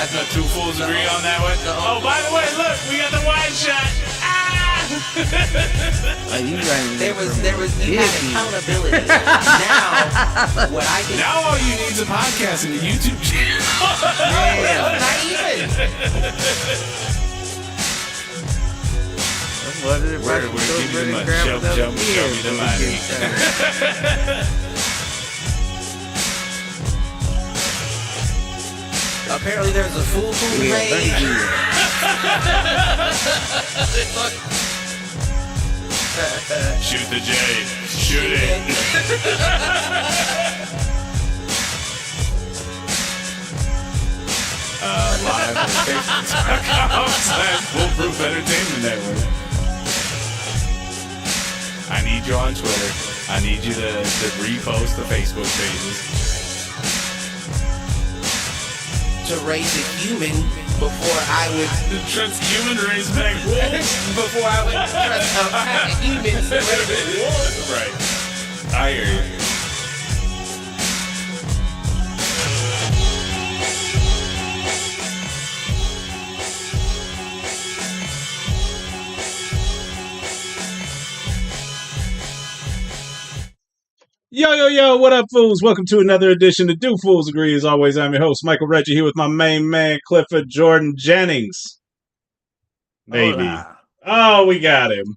The two fools agree on that one. Oh, by the way, look, we got the wide shot. Are you running? There was you had accountability. Now, what I can now all you need is a podcast and a YouTube channel. Not even. What is it? Where give me the money? Show me the money. Apparently, there's a Foolproof page. Shoot the J. Shoot it. Live on Facebook.com/Foolproof Entertainment Network. I need you on Twitter. I need you to repost the Facebook pages. To raise a human before I would Trust human race back wolves. before I would trust a human to raise a wolf. Right. I hear you. Yo, what up, fools? Welcome to another edition of Do Fools Agree. As always, I'm your host, Michael Reggie, here with my main man, Clifford Jordan Jennings. Maybe. Hola. Oh, we got him.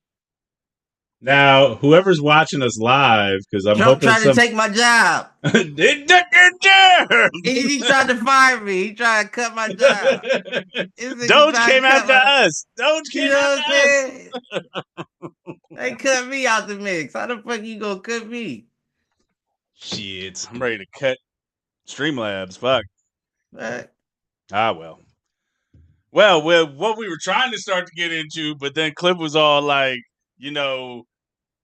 Now, whoever's watching us live, because I'm Trump hoping tried to take my job. They took your job! He tried to fire me. He tried to cut my job. Doge came after us. Doge came after us. They cut me out the mix. How the fuck you gonna cut me? Shit, I'm ready to cut Streamlabs. Fuck. What? Ah, well. Well, what we were trying to start to get into, but then Cliff was all like, you know,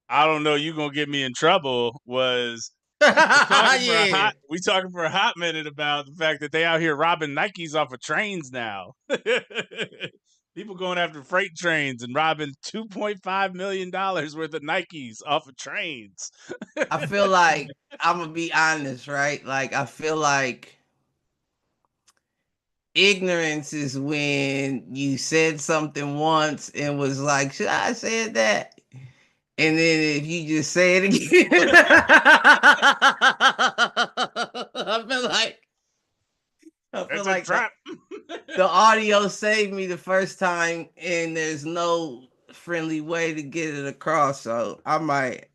I don't know, you gonna get me in trouble, was we talking for a hot minute about the fact that they out here robbing Nikes off of trains now. People going after freight trains and robbing $2.5 million worth of Nikes off of trains. I feel like, I'm gonna be honest, right? Like, I feel like ignorance is when you said something once and was like, should I have said that? And then if you just say it again, I feel like trap. the audio saved me the first time, and there's no friendly way to get it across. So I might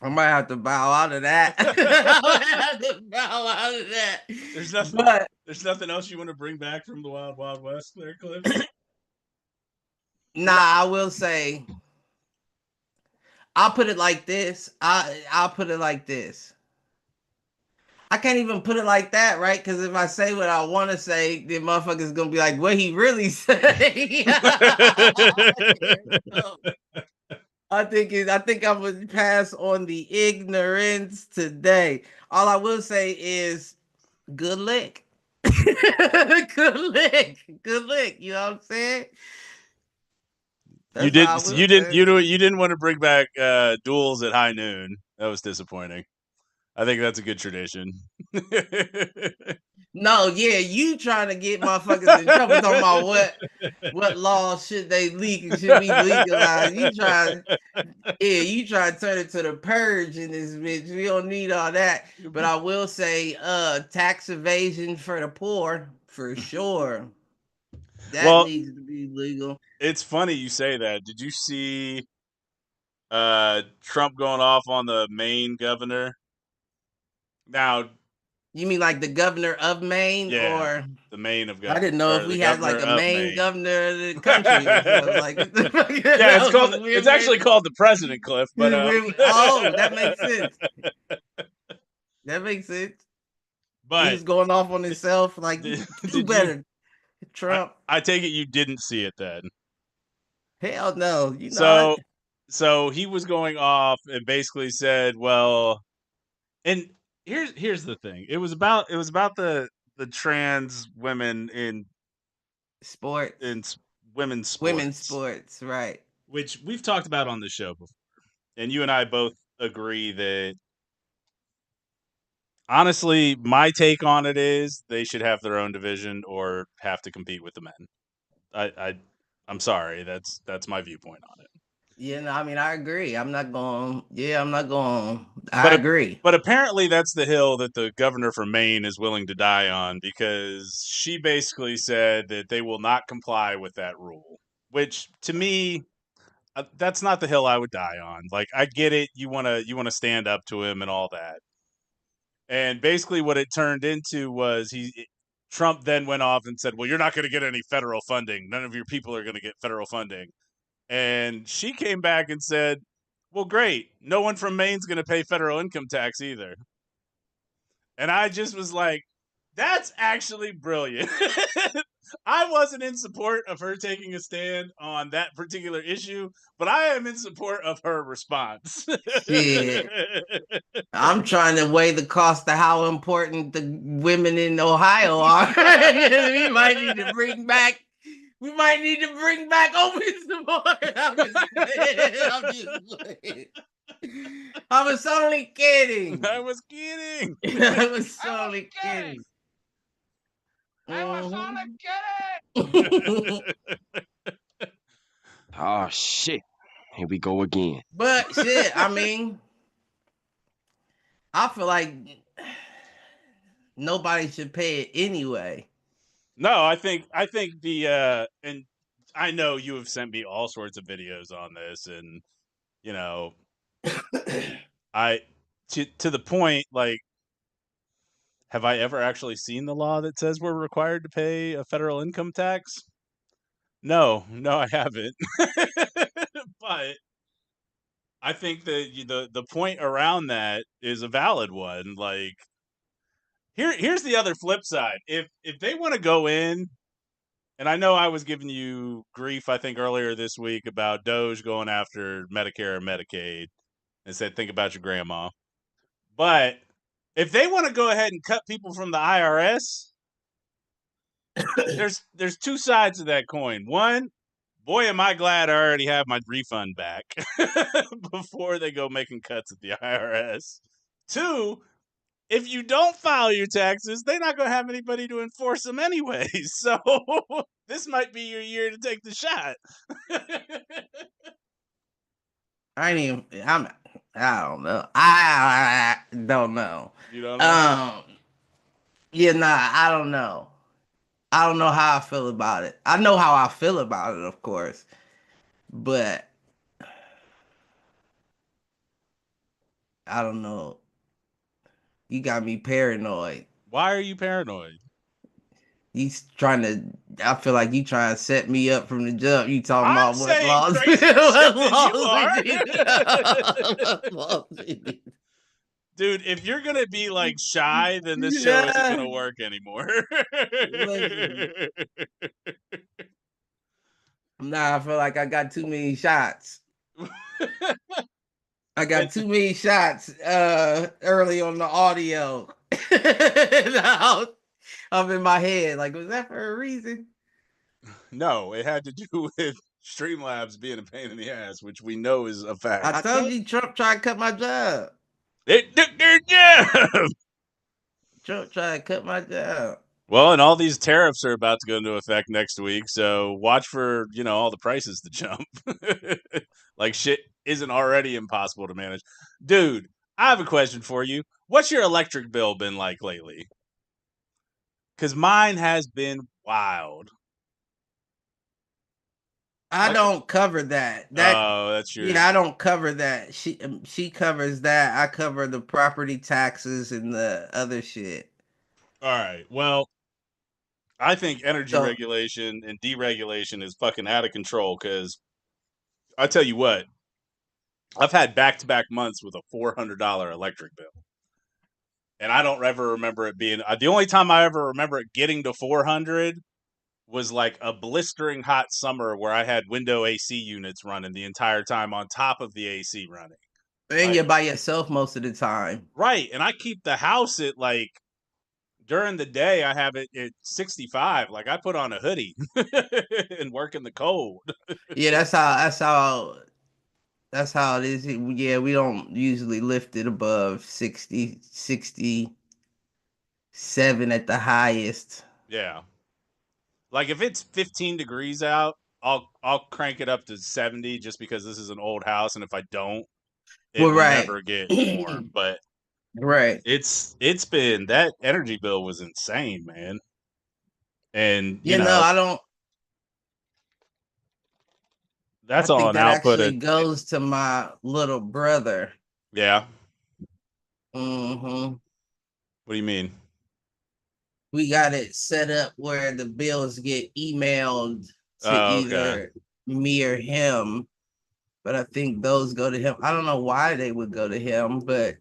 have to bow out of that. There's nothing else you want to bring back from the Wild Wild West there, Cliff? Nah, I will say, I'll put it like this. I'll put it like this. I can't even put it like that, right? Because if I say what I want to say, then motherfuckers gonna be like, what he really say? I think I'm gonna pass on the ignorance today. All I will say is good lick. Good lick. You know what I'm saying? You didn't want to bring back duels at high noon. That was disappointing. I think that's a good tradition. No, yeah, you trying to get motherfuckers in trouble talking about what laws should they leak and should be legalized. You try to turn it to the purge in this bitch. We don't need all that. But I will say tax evasion for the poor, for sure. That needs to be legal. It's funny you say that. Did you see Trump going off on the Maine governor? Now, you mean like the governor of Maine, or the Maine of governor? I didn't know if we had like a Maine governor of the country. So like, yeah, it's actually called the president, Cliff. But oh, that makes sense. That makes sense. But he's going off on himself. Like, do better, Trump. I take it you didn't see it then. Hell no. You know. So he was going off and basically said, well, and here's the thing. It was about the trans women in sports, in women's sports, right? Which we've talked about on the show before, and you and I both agree that Honestly, my take on it is they should have their own division or have to compete with the men. I'm sorry, that's my viewpoint on it. Yeah, no, I mean, I agree. I'm not going. Yeah, I'm not going. I But agree. but apparently that's the hill that the governor from Maine is willing to die on, because she basically said that they will not comply with that rule. Which to me, that's not the hill I would die on. Like, I get it, you wanna stand up to him and all that. And basically, what it turned into was Trump then went off and said, "Well, you're not going to get any federal funding. None of your people are going to get federal funding." And she came back and said, "Well, great. No one from Maine's going to pay federal income tax either." And I just was like, "That's actually brilliant." I wasn't in support of her taking a stand on that particular issue, but I am in support of her response. Shit. I'm trying to weigh the cost of how important the women in Ohio are. we might need to bring back. We might need to bring back open support. I'm just playing. I was only kidding. I was kidding. I was only kidding. I was Mhm. Oh shit. Here we go again. But shit, I mean, I feel like nobody should pay it anyway. No, I think the and I know you have sent me all sorts of videos on this, and you know, I to the point, like, have I ever actually seen the law that says we're required to pay a federal income tax? No, I haven't. But I think that the point around that is a valid one. Like, here's the other flip side. If they want to go in, and I know I was giving you grief, I think, earlier this week about Doge going after Medicare and Medicaid and said, think about your grandma. But if they want to go ahead and cut people from the IRS, there's two sides of that coin. One, boy, am I glad I already have my refund back before they go making cuts at the IRS. Two, if you don't file your taxes, they're not going to have anybody to enforce them anyway. So this might be your year to take the shot. I don't know. I don't know. You don't know? Yeah, nah, I don't know. I don't know how I feel about it. I know how I feel about it, of course, but I don't know. You got me paranoid. Why are you paranoid? He's trying to. I feel like you trying to set me up from the jump. You talking I'm about what saying laws? crazy shit what laws we need. Dude, if you're gonna be like shy, then this show isn't gonna work anymore. Listen. Nah, I feel like I got too many shots. I got too many shots early on the audio. I'm in my head. Like, was that for a reason? No, it had to do with Streamlabs being a pain in the ass, which we know is a fact. I told you Trump tried to cut my job. It took their job. Trump tried to cut my job. Well, and all these tariffs are about to go into effect next week, so watch for, all the prices to jump. Like, shit isn't already impossible to manage. Dude, I have a question for you. What's your electric bill been like lately? Because mine has been wild. I don't cover that. Oh, that's true. Yeah, I don't cover that. She covers that. I cover the property taxes and the other shit. All right. Well, I think energy regulation and deregulation is fucking out of control, because I tell you what, I've had back-to-back months with a $400 electric bill. And I don't ever remember it being, the only time I ever remember it getting to 400 was like a blistering hot summer where I had window AC units running the entire time on top of the AC running. And you're by yourself most of the time. Right. And I keep the house at, like, during the day, I have it at 65. Like, I put on a hoodie and work in the cold. Yeah, that's how it is. Yeah, we don't usually lift it above 60. 7 at the highest. Yeah. Like if it's 15 degrees out, I'll crank it up to 70 just because this is an old house, and if I don't, it Well, will right. never get warm. But Right. it's been, that energy bill was insane, man. And You know, I that's all think an that output actually of, goes to my little brother. yeah. Mm-hmm. What do you mean? We got it set up where the bills get emailed to Oh, okay. either me or him, but I think those go to him. I don't know why they would go to him, but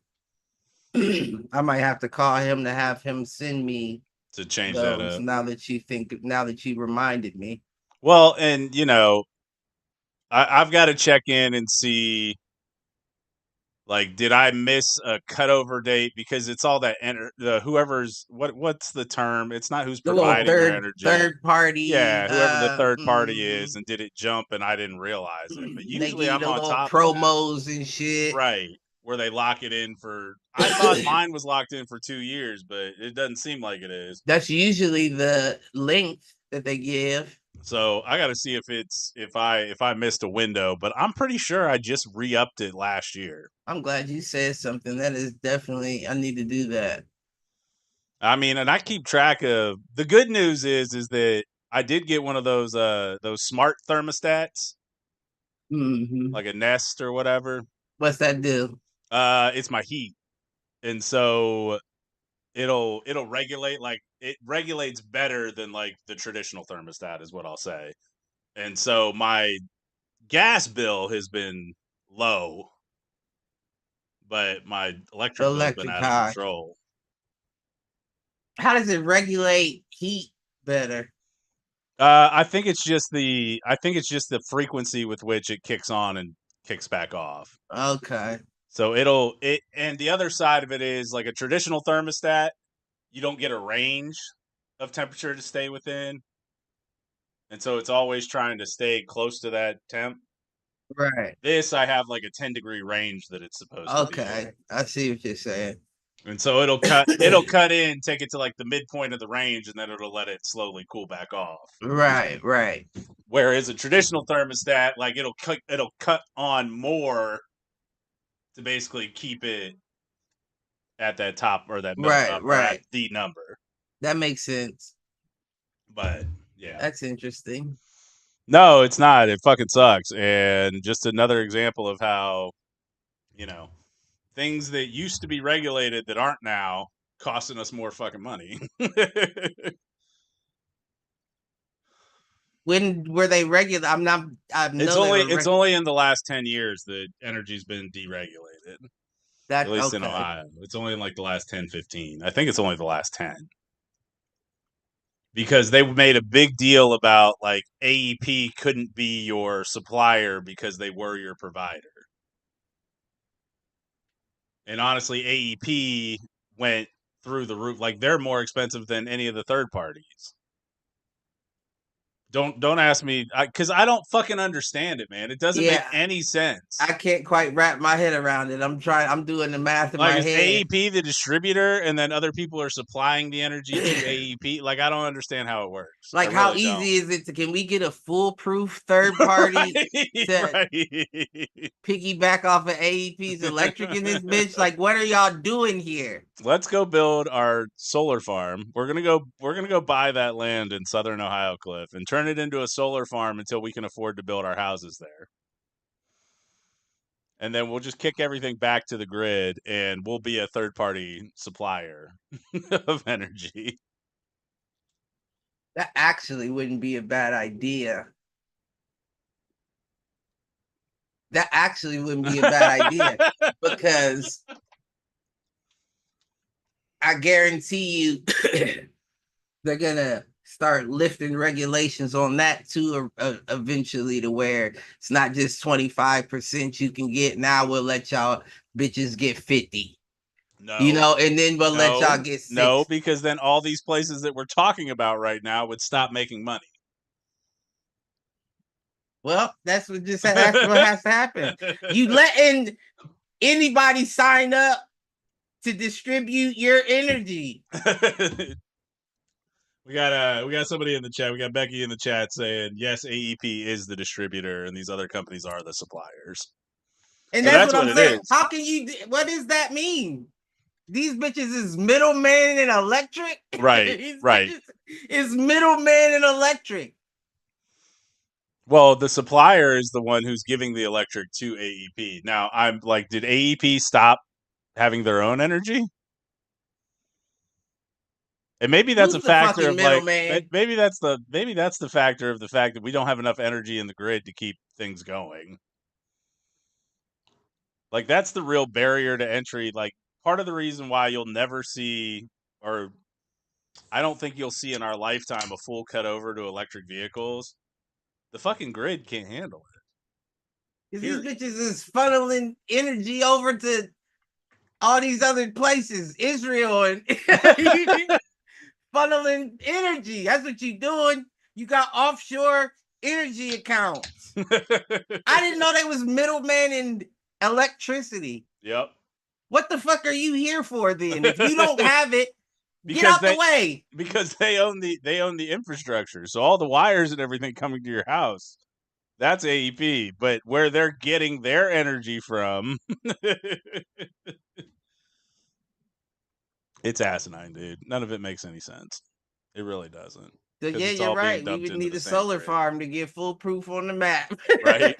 I might have to call him to have him send me To change that those. up. Now that you reminded me. Well, and I've got to check in and see, like, did I miss a cutover date? Because it's all that the whoever's what's the term? It's not who's The little providing your energy. third party, Yeah, whoever the third party is, and did it jump and I didn't realize it. But they usually give you I'm the on little top of that. promos and shit. Right. Where they lock it in for, I thought mine was locked in for 2 years, but it doesn't seem like it is. That's usually the length that they give. So I got to see if I missed a window, but I'm pretty sure I just re-upped it last year. I'm glad you said something. That is definitely, I need to do that. I mean, and I keep track of, the good news is that I did get one of those smart thermostats, Mm-hmm. like a Nest or whatever. What's that do? It's my heat. And so it'll regulate, like it regulates better than like the traditional thermostat is what I'll say. And so my gas bill has been low, but my The electric bill's been electric out of high. control. How does it regulate heat better? I think it's just the frequency with which it kicks on and kicks back off. Okay. So and the other side of it is, like a traditional thermostat, you don't get a range of temperature to stay within. And so it's always trying to stay close to that temp. Right. This, I have like a 10-degree range that it's supposed to be Okay. in. I see what you're saying. And so it'll cut in, take it to like the midpoint of the range, and then it'll let it slowly cool back off. Right, right. Whereas a traditional thermostat, like it'll cut on more to basically keep it at that top or that middle Right, number, or at right. the number. That makes sense. But yeah. That's interesting. No, it's not. It fucking sucks. And just another example of how, things that used to be regulated that aren't now costing us more fucking money. When were they regular? I know It's only in the last 10 years that energy's been deregulated. At least in Ohio. It's only in like the last 10, 15. I think it's only the last 10. Because they made a big deal about, like, AEP couldn't be your supplier because they were your provider. And honestly, AEP went through the roof. Like, they're more expensive than any of the third parties. Don't ask me, because I don't fucking understand it, man. It doesn't make any sense. I can't quite wrap my head around it. I'm doing the math in my Like, is head. AEP the distributor, and then other people are supplying the energy to AEP? Like, I don't understand how it works. Like, how easy is it can we get a foolproof third party to piggyback off of AEP's electric in this bitch? Like, what are y'all doing here? Let's go build our solar farm. We're gonna go buy that land in southern Ohio, Cliff, and turn it into a solar farm until we can afford to build our houses there. And then we'll just kick everything back to the grid, and we'll be a third-party supplier of energy. That actually wouldn't be a bad idea. That actually wouldn't be a bad idea, because I guarantee you they're gonna start lifting regulations on that too, eventually, to where it's not just 25% you can get. Now we'll let y'all bitches get 50. No. And then we'll let y'all get 6. No, because then all these places that we're talking about right now would stop making money. Well, that's what has to happen. You letting anybody sign up to distribute your energy. We got somebody in the chat. We got Becky in the chat saying yes, AEP is the distributor, and these other companies are the suppliers. And So that's what what I'm it saying. is. How can you? What does that mean? These bitches is middleman and electric. Right. These Right. bitches is middleman and electric. Well, the supplier is the one who's giving the electric to AEP. Now, I'm like, did AEP stop having their own energy? And maybe that's Who's a the factor fucking of like middleman? maybe that's the factor of the fact that we don't have enough energy in the grid to keep things going. Like that's the real barrier to entry. Like part of the reason why you'll never see, or I don't think you'll see in our lifetime, a full cut over to electric vehicles. The fucking grid can't handle it. Because these bitches is funneling energy over to all these other places, Israel, and funneling energy. That's what you're doing. You got offshore energy accounts. I didn't know they was middleman in electricity. Yep. What the fuck are you here for then? If you don't have it, get out the way. Because they own the infrastructure. So all the wires and everything coming to your house, that's AEP. But where they're getting their energy from, it's asinine, dude. None of it makes any sense. It really doesn't. So yeah, it's you're all being right. We dumped would into need the a same solar grid. farm to get Foolproof on the map. Right.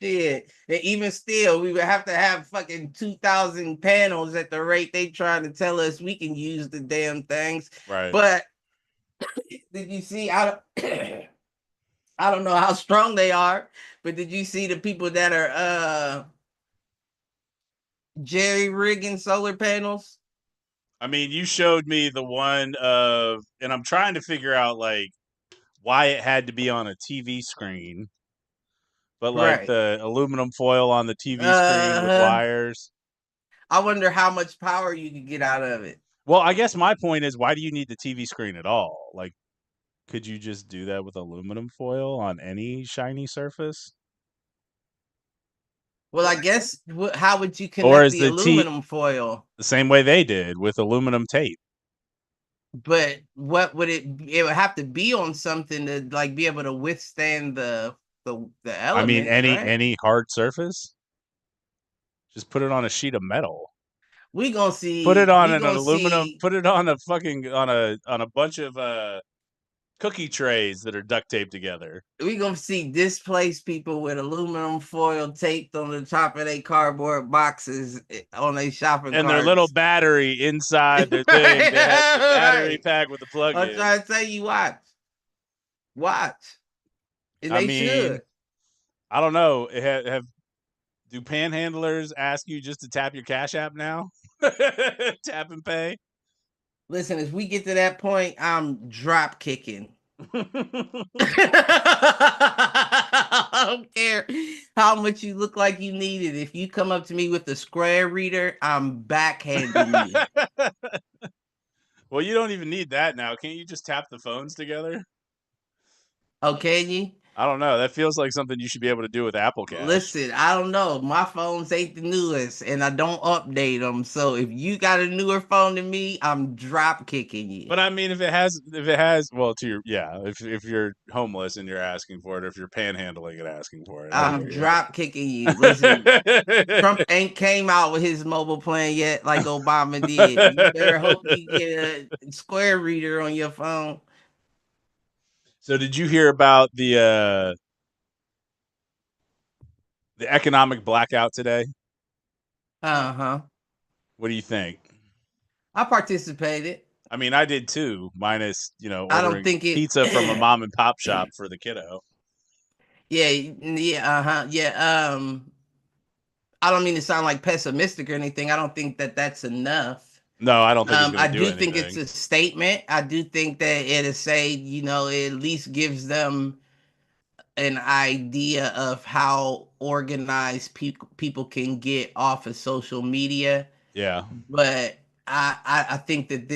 Shit. And even still, we would have to have fucking 2,000 panels at the rate they trying to tell us we can use the damn things. Right. But did you see? I don't know how strong they are, but did you see the people that are jerry rigging solar panels? I mean, you showed me the one of, and I'm trying to figure out like why it had to be on a TV screen. But like Right. the aluminum foil on the TV screen with wires. I wonder how much power you could get out of it. Well, I guess my point is, why do you need the TV screen at all? Like, could you just do that with aluminum foil on any shiny surface? Well, I guess how would you connect the aluminum foil? The same way they did with aluminum tape. But what would it would have to be on something to like be able to withstand the elements, I mean, right? any hard surface. Just put it on a sheet of metal. We gonna see. Put it on an aluminum. Put it on a fucking on a bunch of cookie trays that are duct taped together. We gonna see displaced people with aluminum foil taped on the top of their cardboard boxes on their shopping and carts. their little battery inside their thing. They have the battery pack with the plug in. I'm trying to tell you, watch, and they should. I don't know. Do panhandlers ask you just to tap your Cash App now? Tap and pay. Listen, if we get to that point, I'm drop kicking. I don't care how much you look like you need it. If you come up to me with the square reader, I'm backhanding you. Well, you don't even need that now. Can't you just tap the phones together? Oh, can you? I don't know. That feels like something you should be able to do with Apple Cash. Listen, I don't know. My phones ain't the newest, and I don't update them. So if you got a newer phone than me, I'm drop kicking you. But I mean, if it has, well, if you're homeless and you're asking for it, or if you're panhandling and asking for it, I'm drop kicking you. Listen, Trump ain't came out with his mobile plan yet, like Obama did. You better hope you get a square reader on your phone. So did you hear about the economic blackout today? Uh-huh. What do you think? I participated. I mean, I did too, minus, I don't think pizza from a mom and pop shop for the kiddo. Yeah, I don't mean to sound like pessimistic or anything. I don't think that that's enough. No, I don't think it's I do do anything. think it's a statement. I do think that it'll say, it at least gives them an idea of how organized people can get off of social media. Yeah. But I think that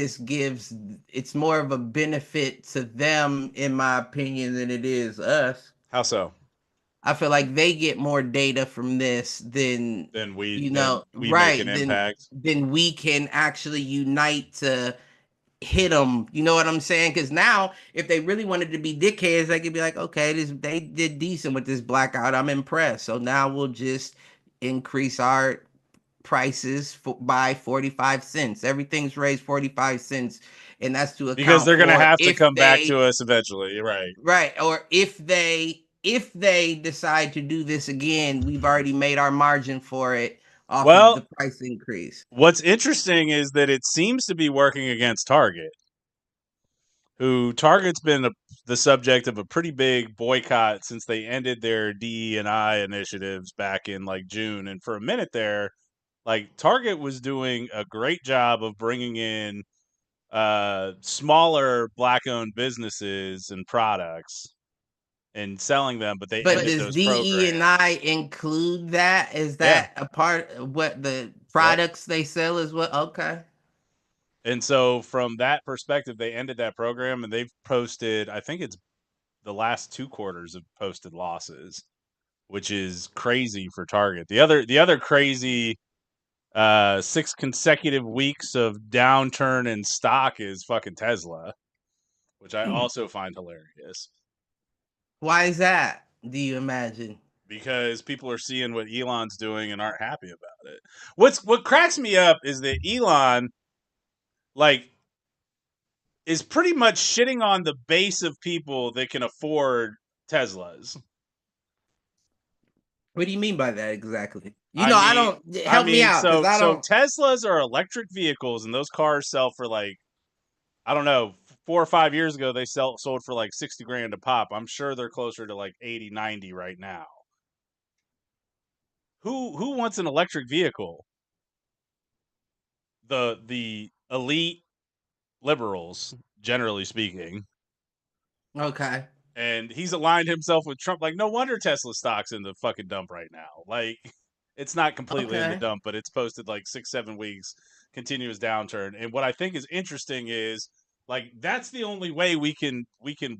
it's more of a benefit to them, in my opinion, than it is us. How so? I feel like they get more data from this than we make an right, impact. then we can actually unite to hit them. You know what I'm saying? Because now, if they really wanted to be dickheads, they could be like, okay, they did decent with this blackout. I'm impressed. So now we'll just increase our prices by 45 cents. Everything's raised 45 cents, and that's to Because account they're going to for have to if come back they to us eventually, right? right, or if they decide to do this again, we've already made our margin for it off of Well, the price increase. what's interesting is that it seems to be working against Target's been the subject of a pretty big boycott since they ended their DE&I initiatives back in like June. And for a minute there, like Target was doing a great job of bringing in smaller black-owned businesses and products and selling them, but they But ended does those DE and programs. I include that? Is Yeah. that a part of what the Yep. products they sell is what? Okay. And so from that perspective, they ended that program and they've posted, I think it's the last 2 quarters have posted losses, which is crazy for Target. The other crazy 6 consecutive weeks of downturn in stock is fucking Tesla, which I also find hilarious. Why is that? Do you imagine? Because people are seeing what Elon's doing and aren't happy about it. What cracks me up is that Elon like is pretty much shitting on the base of people that can afford Teslas. What do you mean by that exactly? I I mean, don't help me out because I so don't. Teslas are electric vehicles, and those cars sell for like I don't know, 4 or 5 years ago they sold for like 60 grand a pop. I'm sure they're closer to like 80, 90 right now. Who wants an electric vehicle? The elite liberals, generally speaking. Okay. And he's aligned himself with Trump. Like, no wonder Tesla stock's in the fucking dump right now. Like, it's not completely in the Okay. dump, but it's posted like 6, 7 weeks continuous downturn. And what I think is interesting is like that's the only way we can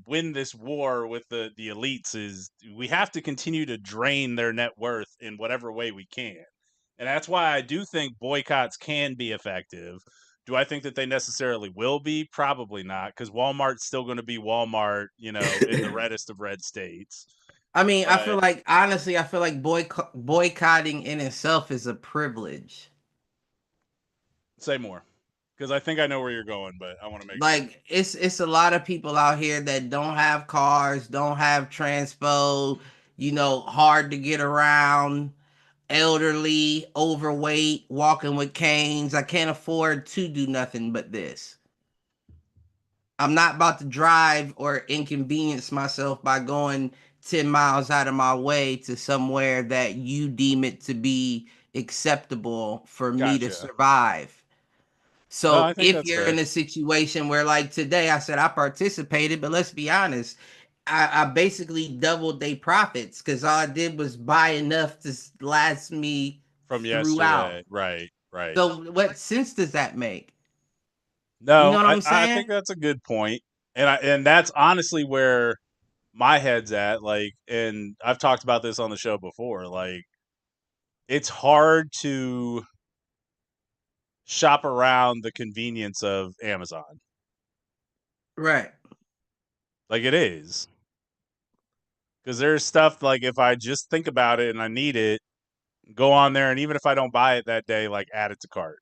win this war with the elites is we have to continue to drain their net worth in whatever way we can. And that's why I do think boycotts can be effective. Do I think that they necessarily will be? Probably not, because Walmart's still going to be Walmart, you know, in the reddest of red states. I mean, I feel But like honestly, I feel like boycotting in itself is a privilege. say more, because I think I know where you're going, but I want to make sure. Like it's a lot of people out here that don't have cars, don't have transpo, hard to get around, elderly, overweight, walking with canes. I can't afford to do nothing but this. I'm not about to drive or inconvenience myself by going 10 miles out of my way to somewhere that you deem it to be acceptable for me to Gotcha. survive. No, I So think if that's you're fair. in a situation where, like today, I said I participated, but let's be honest, I basically doubled their profits because all I did was buy enough to last me From throughout. yesterday. Right, right. So what sense does that make? You know No, what I'm I think saying? that's a good point. And that's honestly where my head's at. Like, and I've talked about this on the show before. Like, it's hard to shop around the convenience of Amazon. Right. Like it is. Because there's stuff like if I just think about it and I need it, go on there and even if I don't buy it that day, like add it to cart.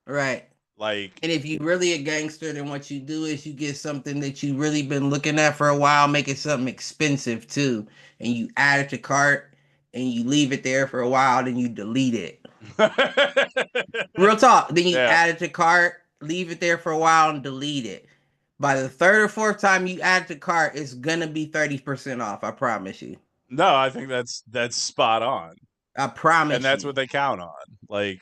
Right. Like And if you really a gangster, then what you do is you get something that you really been looking at for a while, make it something expensive too, and you add it to cart and you leave it there for a while, then you delete it. Real talk. Then you yeah. add it to cart, leave it there for a while, and delete it. By the third or fourth time you add it to cart, it's gonna be 30% off. I promise you. No, I think that's spot on. I And promise that's you. what they count on. Like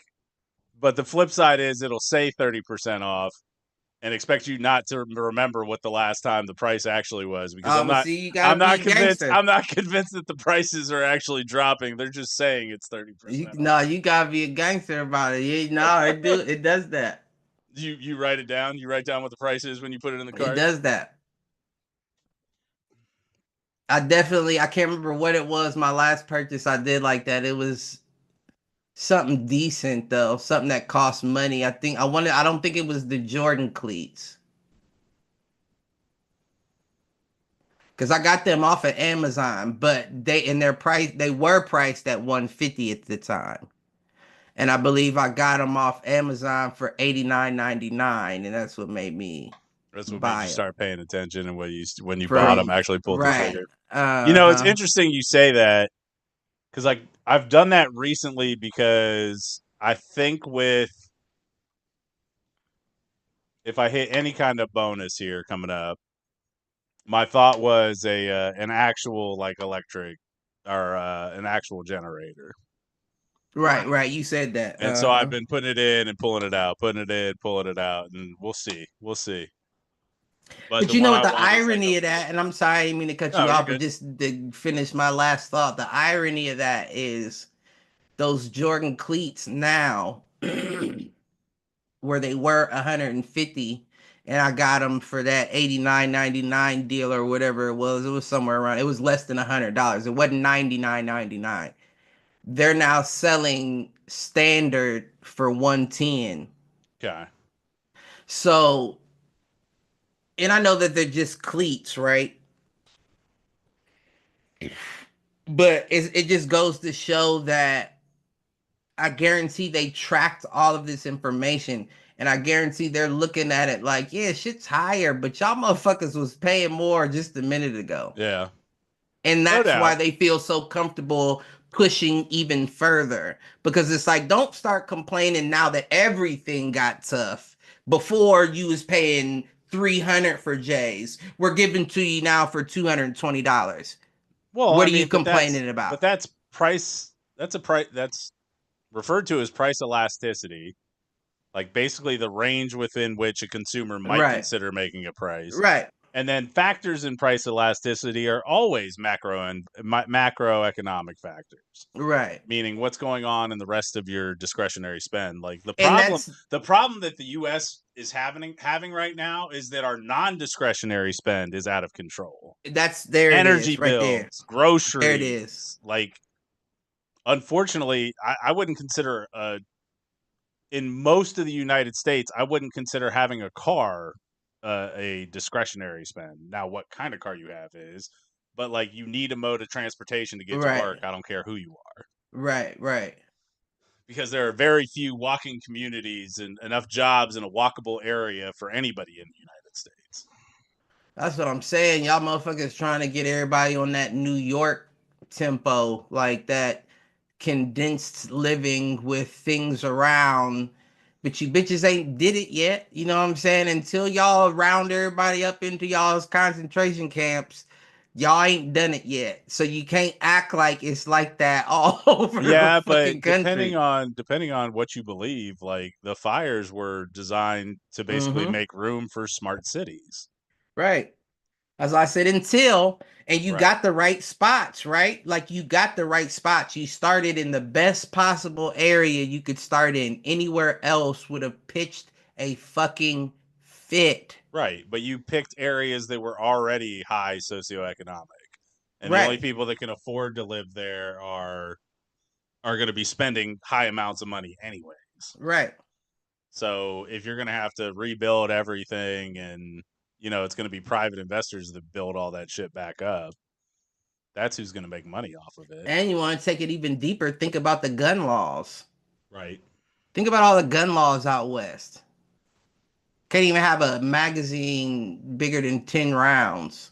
but the flip side is it'll say 30% off and expect you not to remember what the last time the price actually was because But see, you gotta be a gangster. I'm not convinced that the prices are actually dropping. They're just saying it's 30% off. You gotta be a gangster about it. Yeah, no, it does that. You write it down. You write down what the price is when you put it in the It cart. does that. I can't remember what it was. My last purchase I did like that. It was something decent though, something that cost money. I don't think it was the Jordan cleats. Because I got them off of Amazon, but they were priced at $150 at the time. And I believe I got them off Amazon for $89.99, and that's what made me That's what made you buy them. start paying attention, and when you bought them, From actually pulled the right. trigger. It's Uh-huh. interesting you say that because I've done that recently because I think if I hit any kind of bonus here coming up, my thought was an actual like electric or an actual generator. Right. You said that. And so I've Uh-huh. been putting it in and pulling it out, putting it in, pulling it out, and we'll see. But But the you one know I what the want is like a irony of full. that, and I'm sorry, I didn't mean to cut No, you you're off, but good. just to finish my last thought, the irony of that is those Jordan cleats now, where they were 150, and I got them for that 89.99 deal or whatever it was. It was somewhere around. It was less than $100. It wasn't 99.99. They're now selling standard for 110. Okay. So, and I know that they're just cleats, right? But it just goes to show that I guarantee they tracked all of this information, and I guarantee they're looking at it like, yeah, shit's higher, but y'all motherfuckers was paying more just a minute ago. Yeah. And No that's why doubt. they feel so comfortable pushing even further, because it's like, don't start complaining now that everything got tough. Before, you was paying 300 for J's. We're giving to you now for $220. Well, What I are you mean, complaining about? that's price. That's a price. That's referred to as price elasticity. Like basically the range within which a consumer might Right. consider making a price. Right. And then factors in price elasticity are always macroeconomic factors, Right. meaning what's going on in the rest of your discretionary spend. Like And that's the problem that the US is having right now is that our non-discretionary spend is out of control. there it Energy is right there. bills, There it is. groceries, like unfortunately, I wouldn't consider in most of the United States, I wouldn't consider having a car a discretionary spend. Now, what kind of car you have is, but like you need a mode of transportation to get to Right. work. I don't care who you are, Right. because there are very few walking communities and enough jobs in a walkable area for anybody in the United States. That's what I'm saying. Y'all motherfuckers trying to get everybody on that New York tempo, like that condensed living with things around. But you bitches ain't did it yet. You know what I'm saying? Until y'all round everybody up into y'all's concentration camps, y'all ain't done it yet. So you can't act like it's like that all over the Yeah, but fucking country. depending on what you believe, like the fires were designed to basically Mm-hmm. make room for smart cities. Right. As I said, and you Right. got the right spots, right? Like you got the right spots. You started in the best possible area you could start in. Anywhere else would have pitched a fucking fit. Right, but you picked areas that were already high socioeconomic, and the only Right, people that can afford to live there are going to be spending high amounts of money anyways. right. So if you're going to have to rebuild everything, and it's going to be private investors that build all that shit back up, that's who's going to make money off of it. And you want to take it even deeper, think about the gun laws. Right. Think about all the gun laws out west. Can't even have a magazine bigger than 10 rounds.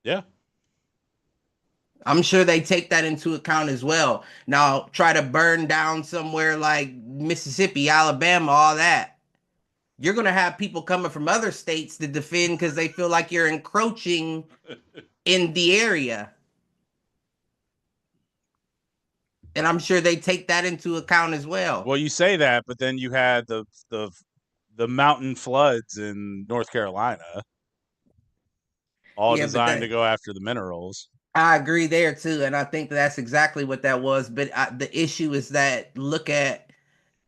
Yeah. I'm sure they take that into account as well. Now, try to burn down somewhere like Mississippi, Alabama, all that. You're going to have people coming from other states to defend because they feel like you're encroaching in the area. And I'm sure they take that into account as well. Well, you say that, but then you had the mountain floods in North Carolina, all Yeah, but designed to go after the minerals. I agree there too. And I think that's exactly what that was. But the issue is that look at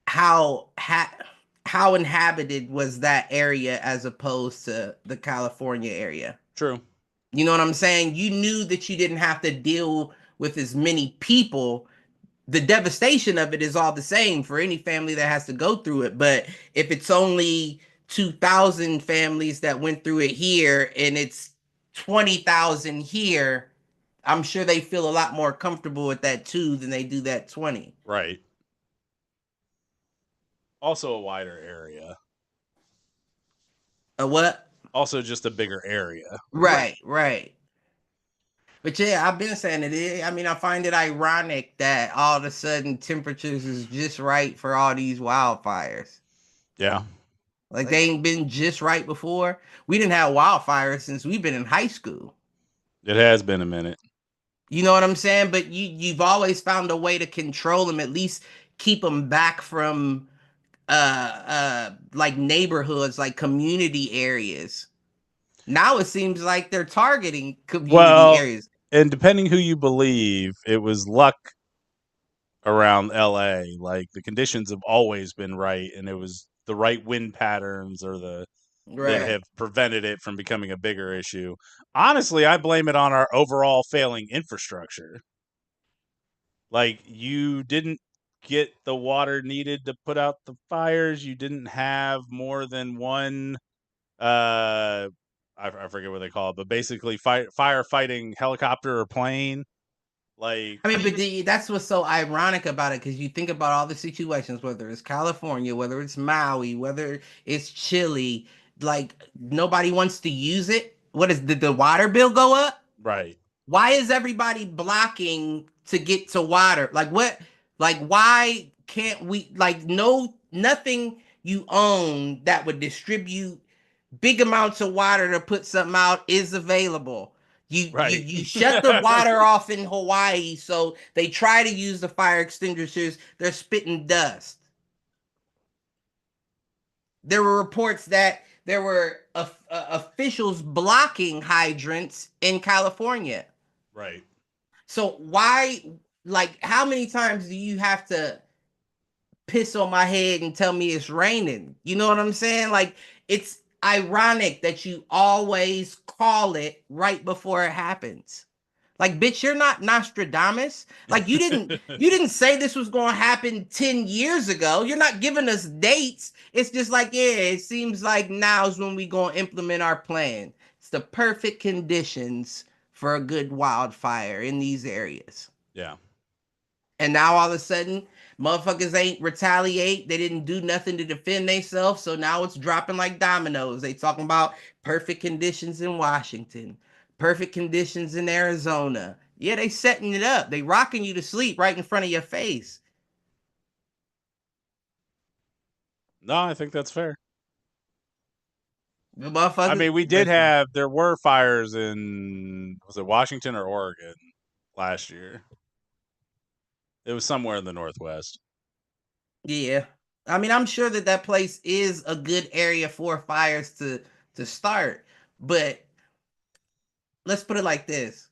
how how inhabited was that area as opposed to the California area. True. You know what I'm saying? You knew that you didn't have to deal with as many people. The devastation of it is all the same for any family that has to go through it. But if it's only 2,000 families that went through it here and it's 20,000 here, I'm sure they feel a lot more comfortable with that 2 than they do that 20. Right. Also a wider area. A what? Also just a bigger area. Right. But yeah, I've been saying it. I mean, I find it ironic that all of a sudden temperatures is just right for all these wildfires. Yeah. Like they ain't been just right before. We didn't have wildfires since we've been in high school. It has been a minute. You know what I'm saying? But you've always found a way to control them, at least keep them back from like neighborhoods, like community areas. Now it seems like they're targeting community areas. And depending who you believe, it was luck around LA. Like the conditions have always been right, and it was the right wind patterns or that have prevented it from becoming a bigger issue. Honestly, I blame it on our overall failing infrastructure. Like you didn't get the water needed to put out the fires. You didn't have more than one I forget what they call it, but basically firefighting helicopter or plane. Like, I mean, but that's what's so ironic about it, because you think about all the situations, whether it's California, whether it's Maui, whether it's Chile, like nobody wants to use it. What is, did the water bill go up? right. Why is everybody blocking to get to water? Like what? Like why can't we, like, nothing you own that would distribute big amounts of water to put something out is available. You shut the water off in Hawaii, so they try to use the fire extinguishers. They're spitting dust. There were reports that there were officials blocking hydrants in California. Right. So why, like, how many times do you have to piss on my head and tell me it's raining? You know what I'm saying? Like, it's ironic that you always call it right before it happens. Like, bitch, you're not Nostradamus. Like, you didn't say this was going to happen 10 years ago. You're not giving us dates. It's just like, yeah, it seems like now's when we going to implement our plan. It's the perfect conditions for a good wildfire in these areas. Yeah. And now all of a sudden, motherfuckers ain't retaliate. They didn't do nothing to defend themselves. So now it's dropping like dominoes. They talking about perfect conditions in Washington, perfect conditions in Arizona. Yeah, they setting it up. They rocking you to sleep right in front of your face. No, I think that's fair. The motherfuckers. I mean, there were fires in, was it Washington or Oregon last year? It was somewhere in the Northwest. Yeah. I mean, I'm sure that place is a good area for fires to start. But let's put it like this.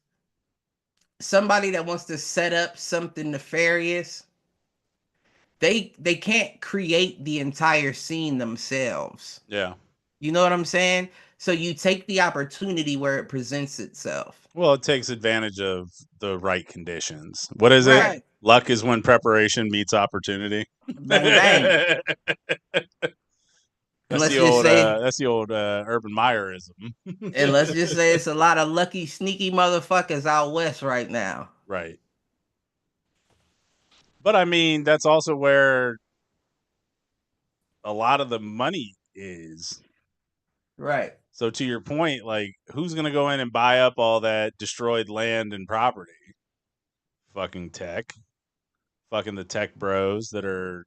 Somebody that wants to set up something nefarious, they can't create the entire scene themselves. Yeah. You know what I'm saying? So you take the opportunity where it presents itself. Well, it takes advantage of the right conditions. What is it? Luck is when preparation meets opportunity. Bang bang. That's the old Urban Meyerism. And let's just say it's a lot of lucky, sneaky motherfuckers out west right now. Right. But I mean, that's also where a lot of the money is. Right. So to your point, like, who's going to go in and buy up all that destroyed land and property? Fucking tech. Fucking the tech bros that are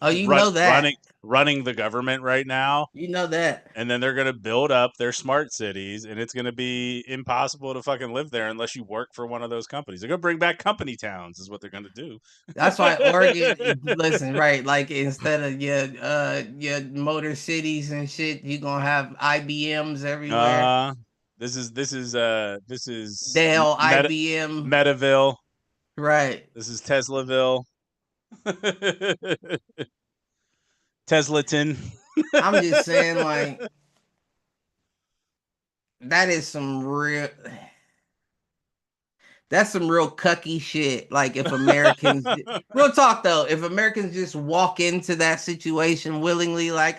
know that. running the government right now. You know that. And then they're going to build up their smart cities, and it's going to be impossible to fucking live there unless you work for one of those companies. They're going to bring back company towns is what they're going to do. That's why Oregon, listen, right, like instead of your motor cities and shit, you're going to have IBMs everywhere. This is Dell, IBM, Metaville. Right. This is Teslaville. Teslaton. I'm just saying, like, that is some real. That's some real cucky shit. Like if Americans, real talk though, if Americans just walk into that situation willingly, like,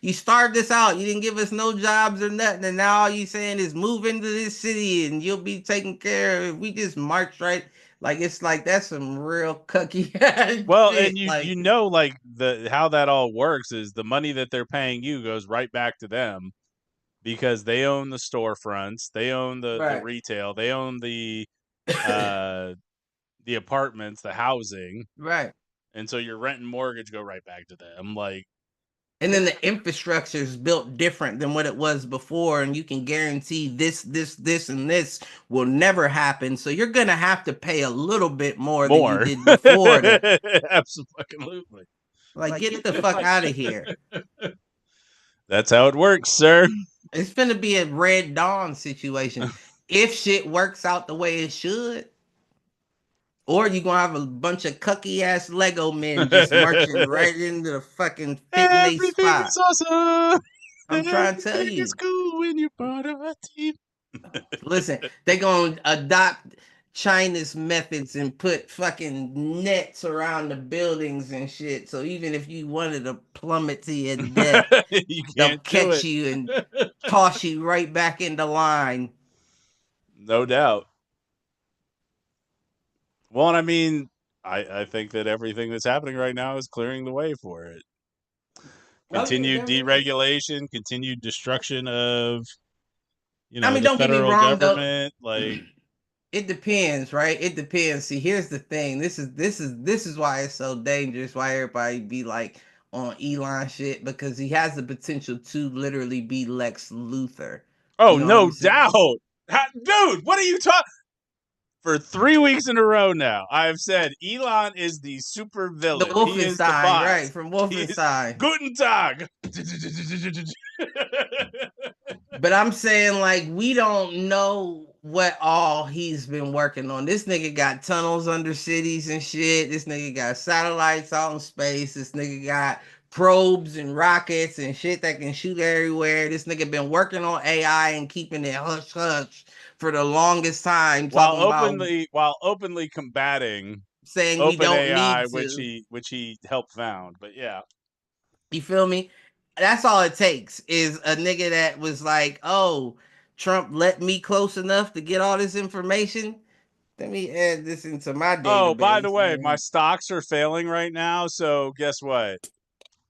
you starved us out, you didn't give us no jobs or nothing, and now all you saying is move into this city and you'll be taken care of. We just march right. Like it's like that's some real cucky Well, shit. and Like like how that all works is the money that they're paying you goes right back to them because they own the storefronts, they own the right, retail, they own the apartments, the housing, right. and so your rent and mortgage go right back to them. Like, And then the infrastructure is built different than what it was before, and you can guarantee this, and this will never happen. So you're gonna have to pay a little bit more than you more. did before to Absolutely. like get the fuck out of here. That's how it works, sir. It's gonna be a Red Dawn situation if shit works out the way it should. Or you're gonna have a bunch of cucky ass Lego men just marching right into the fucking fitting they Everything spot. is awesome. I'm trying to tell Everything is you. cool when you're part of a team. Listen, they gonna adopt China's methods and put fucking nets around the buildings and shit. So even if you wanted to plummet to your death, You they'll can't do catch it. you and toss you right back into line. No doubt. Well, and I mean, I think that everything that's happening right now is clearing the way for it. Continued deregulation, continued destruction of, I mean, the don't get me federal wrong though. government. Like, It depends, right? It depends. See, here's the thing. This is why it's so dangerous. Why everybody be like on Elon shit because he has the potential to literally be Lex Luthor. oh, You know what I'm no saying? doubt. Dude, what are you talking? For 3 weeks in a row now, I've said Elon is the super The villain. He is the Wolfenstein, right? boss. From He is Wolfenstein. Guten Tag. But I'm saying like we don't know what all he's been working on. This nigga got tunnels under cities and shit. This nigga got satellites out in space. This nigga got probes and rockets and shit that can shoot everywhere. This nigga been working on AI and keeping it hush hush for the longest time, while talking about openly combating saying we don't OpenAI, need to. which he helped found. But yeah. You feel me? That's all it takes is a nigga that was like, oh, Trump let me close enough to get all this information. Let me add this into my Oh, by the database. way, my And stocks are failing right now, so guess what?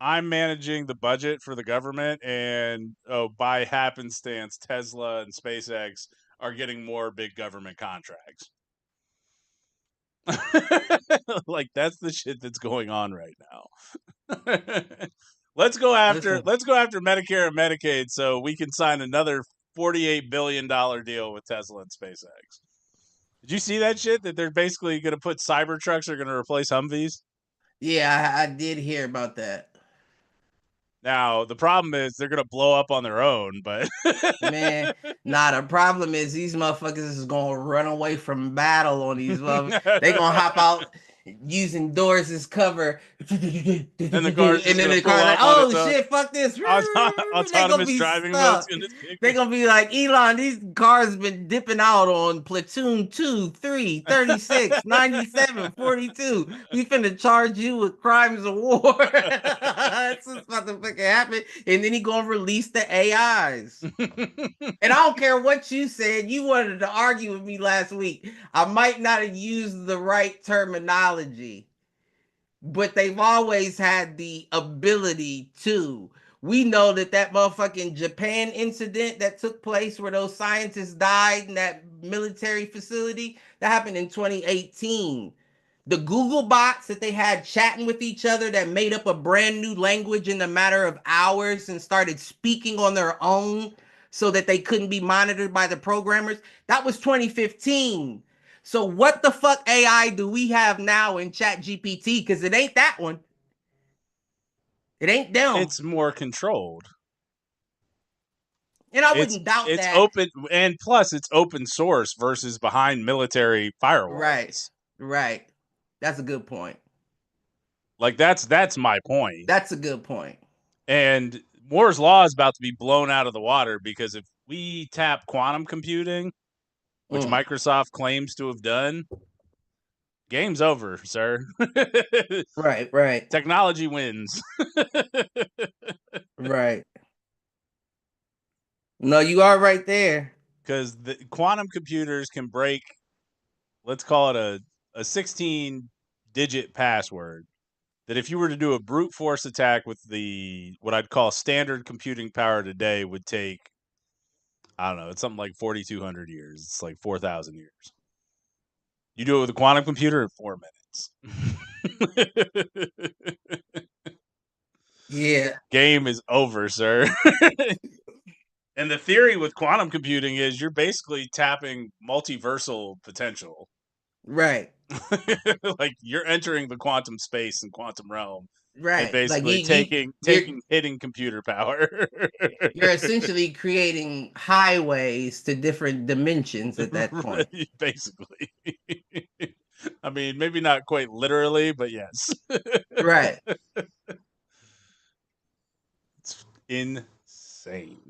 I'm managing the budget for the government, and by happenstance, Tesla and SpaceX are getting more big government contracts. Like that's the shit that's going on right now. let's go after listen, Medicare and Medicaid so we can sign another $48 billion deal with Tesla and SpaceX. Did you see that shit that they're basically going to put Cybertrucks are going to replace Humvees? yeah, I did hear about that. Now, the problem is they're going to blow up on their own, but Man, the problem is these motherfuckers is gonna run away from battle on these motherfuckers. They gonna hop out using doors as cover. And the car's just then going the to pull car like, up on oh its own. shit, fuck this. They gonna Autonomous be driving mode's stuck. going to kick They in. gonna be like, Elon, these cars been dipping out on platoon 2, 3, 36, 97, 42. We finna charge you with crimes of war. That's what's about to fucking happen. And then he gonna release the AIs. And I don't care what you said. You wanted to argue with me last week. I might not have used the right terminology, but they've always had the ability to. We know that motherfucking Japan incident that took place where those scientists died in that military facility, that happened in 2018. The Google bots that they had chatting with each other that made up a brand new language in a matter of hours and started speaking on their own so that they couldn't be monitored by the programmers, that was 2015. So what the fuck AI do we have now in Chat GPT? Because it ain't that one. It ain't them. It's more controlled. And I wouldn't doubt It's that. open, and plus it's open source versus behind military Right. firewalls. Right. That's a good point. Like that's my point. That's a good point. And Moore's law is about to be blown out of the water because we tap quantum computing, which Microsoft claims to have done, game's over, sir. Right. Technology wins. Right. No, you are right there. Because the quantum computers can break, let's call it a 16-digit password, that if you were to do a brute force attack with what I'd call standard computing power today would take, I don't know, it's something like 4,200 years. It's like 4,000 years. You do it with a quantum computer in 4 minutes. Yeah. Game is over, sir. And the theory with quantum computing is you're basically tapping multiversal potential. Right. Like you're entering the quantum space and quantum realm. Right. And basically taking hidden computer power. You're essentially creating highways to different dimensions at that point. Basically. I mean, maybe not quite literally, but yes. Right. It's insane.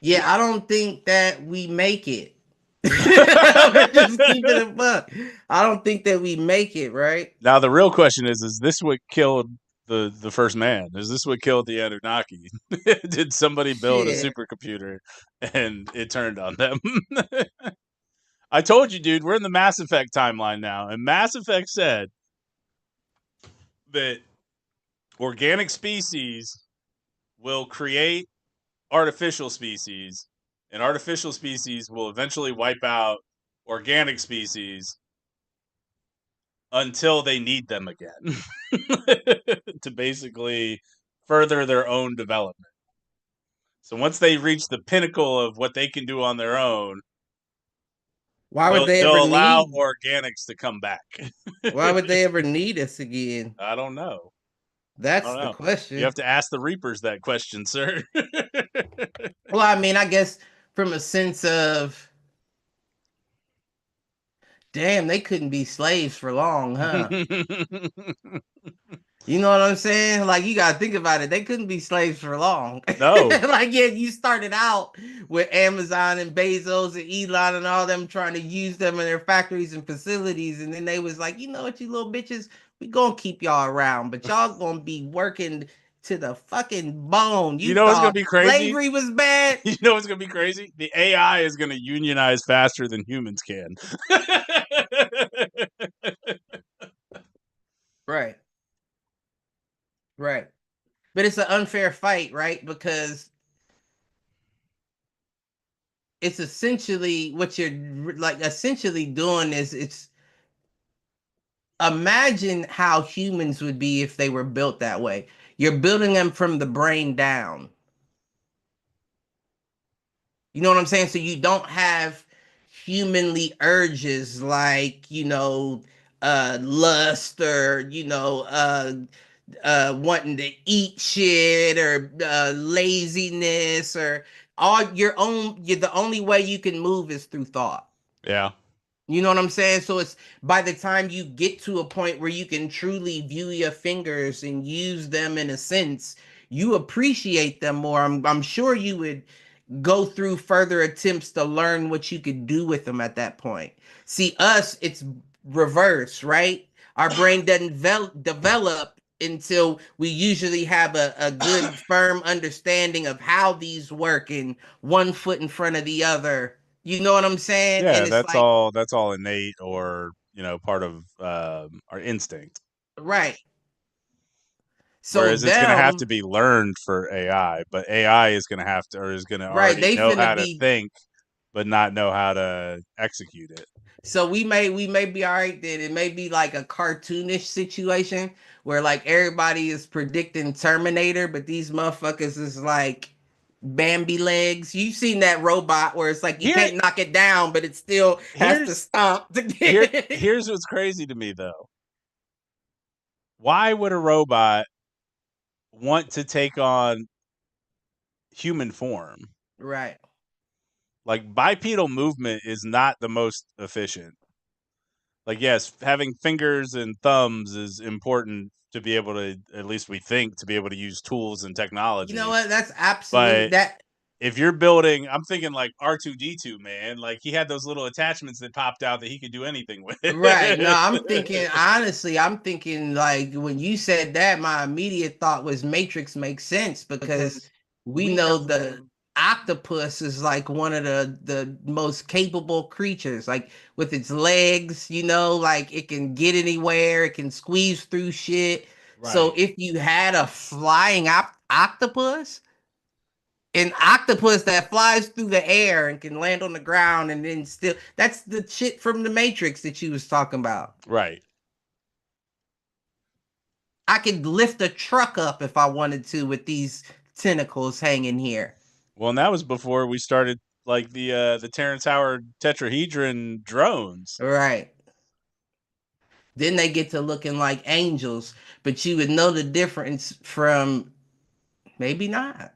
Yeah, I don't think that we make it. Just keep it a buck. I don't think that we make it, right? Now the real question is this what killed the first man? Is this what killed the Anunnaki? Did somebody build a supercomputer and it turned on them? I told you, dude, we're in the Mass Effect timeline now, and Mass Effect said that organic species will create artificial species, and artificial species will eventually wipe out organic species until they need them again to basically further their own development. So once they reach the pinnacle of what they can do on their own, they'll allow organics to come back. Why would they ever need us again? I don't know. That's the question. You have to ask the Reapers that question, sir. Well, I mean, I guess from a sense of, damn, they couldn't be slaves for long, huh? You know what I'm saying? Like, you gotta think about it. They couldn't be slaves for long. No. Like, yeah, you started out with Amazon and Bezos and Elon and all them trying to use them in their factories and facilities. And then they was like, you know what, you little bitches, we gonna keep y'all around, but y'all gonna be working to the fucking bone. You know what's gonna be crazy? Slavery was bad. You know what's gonna be crazy? The AI is gonna unionize faster than humans can. Right. Right. But it's an unfair fight, right? Because it's essentially what you're like essentially doing is it's imagine how humans would be if they were built that way. You're building them from the brain down. You know what I'm saying? So you don't have humanly urges like, lust or, wanting to eat shit or laziness or the only way you can move is through thought. Yeah. You know what I'm saying? So it's by the time you get to a point where you can truly view your fingers and use them in a sense, you appreciate them more. I'm sure you would go through further attempts to learn what you could do with them at that point. See, us, it's reverse, right? Our brain doesn't develop until we usually have a good firm understanding of how these work and one foot in front of the other. You know what I'm saying? Yeah, and it's that's all innate or, part of our instinct. Right. So whereas it's going to have to be learned for AI, but AI is going to have to, or is going to already know how to think, but not know how to execute it. So we may be all right then. It may be like a cartoonish situation where like everybody is predicting Terminator, but these motherfuckers is like Bambi legs. You've seen that robot where it's like you can't knock it down, but it still has to stop. Here's what's crazy to me though. Why would a robot want to take on human form? Right. Like bipedal movement is not the most efficient. Like, yes, having fingers and thumbs is important to be able to, at least we think, to be able to use tools and technology. You know what? That's absolutely that. if you're building, I'm thinking like R2D2, man. Like he had those little attachments that popped out that he could do anything with. Right. No, I'm thinking, honestly, I'm thinking like when you said that, my immediate thought was Matrix makes sense because we know the octopus is like one of the most capable creatures, like with its legs, like it can get anywhere, it can squeeze through shit. So Right. if you had a flying octopus, an octopus that flies through the air and can land on the ground and then still, that's the shit from the Matrix that you was talking about. Right. I could lift a truck up if I wanted to with these tentacles hanging here. Well, and that was before we started like the Terrence Howard tetrahedron drones. Right. Then they get to looking like angels, but you would know the difference from maybe not.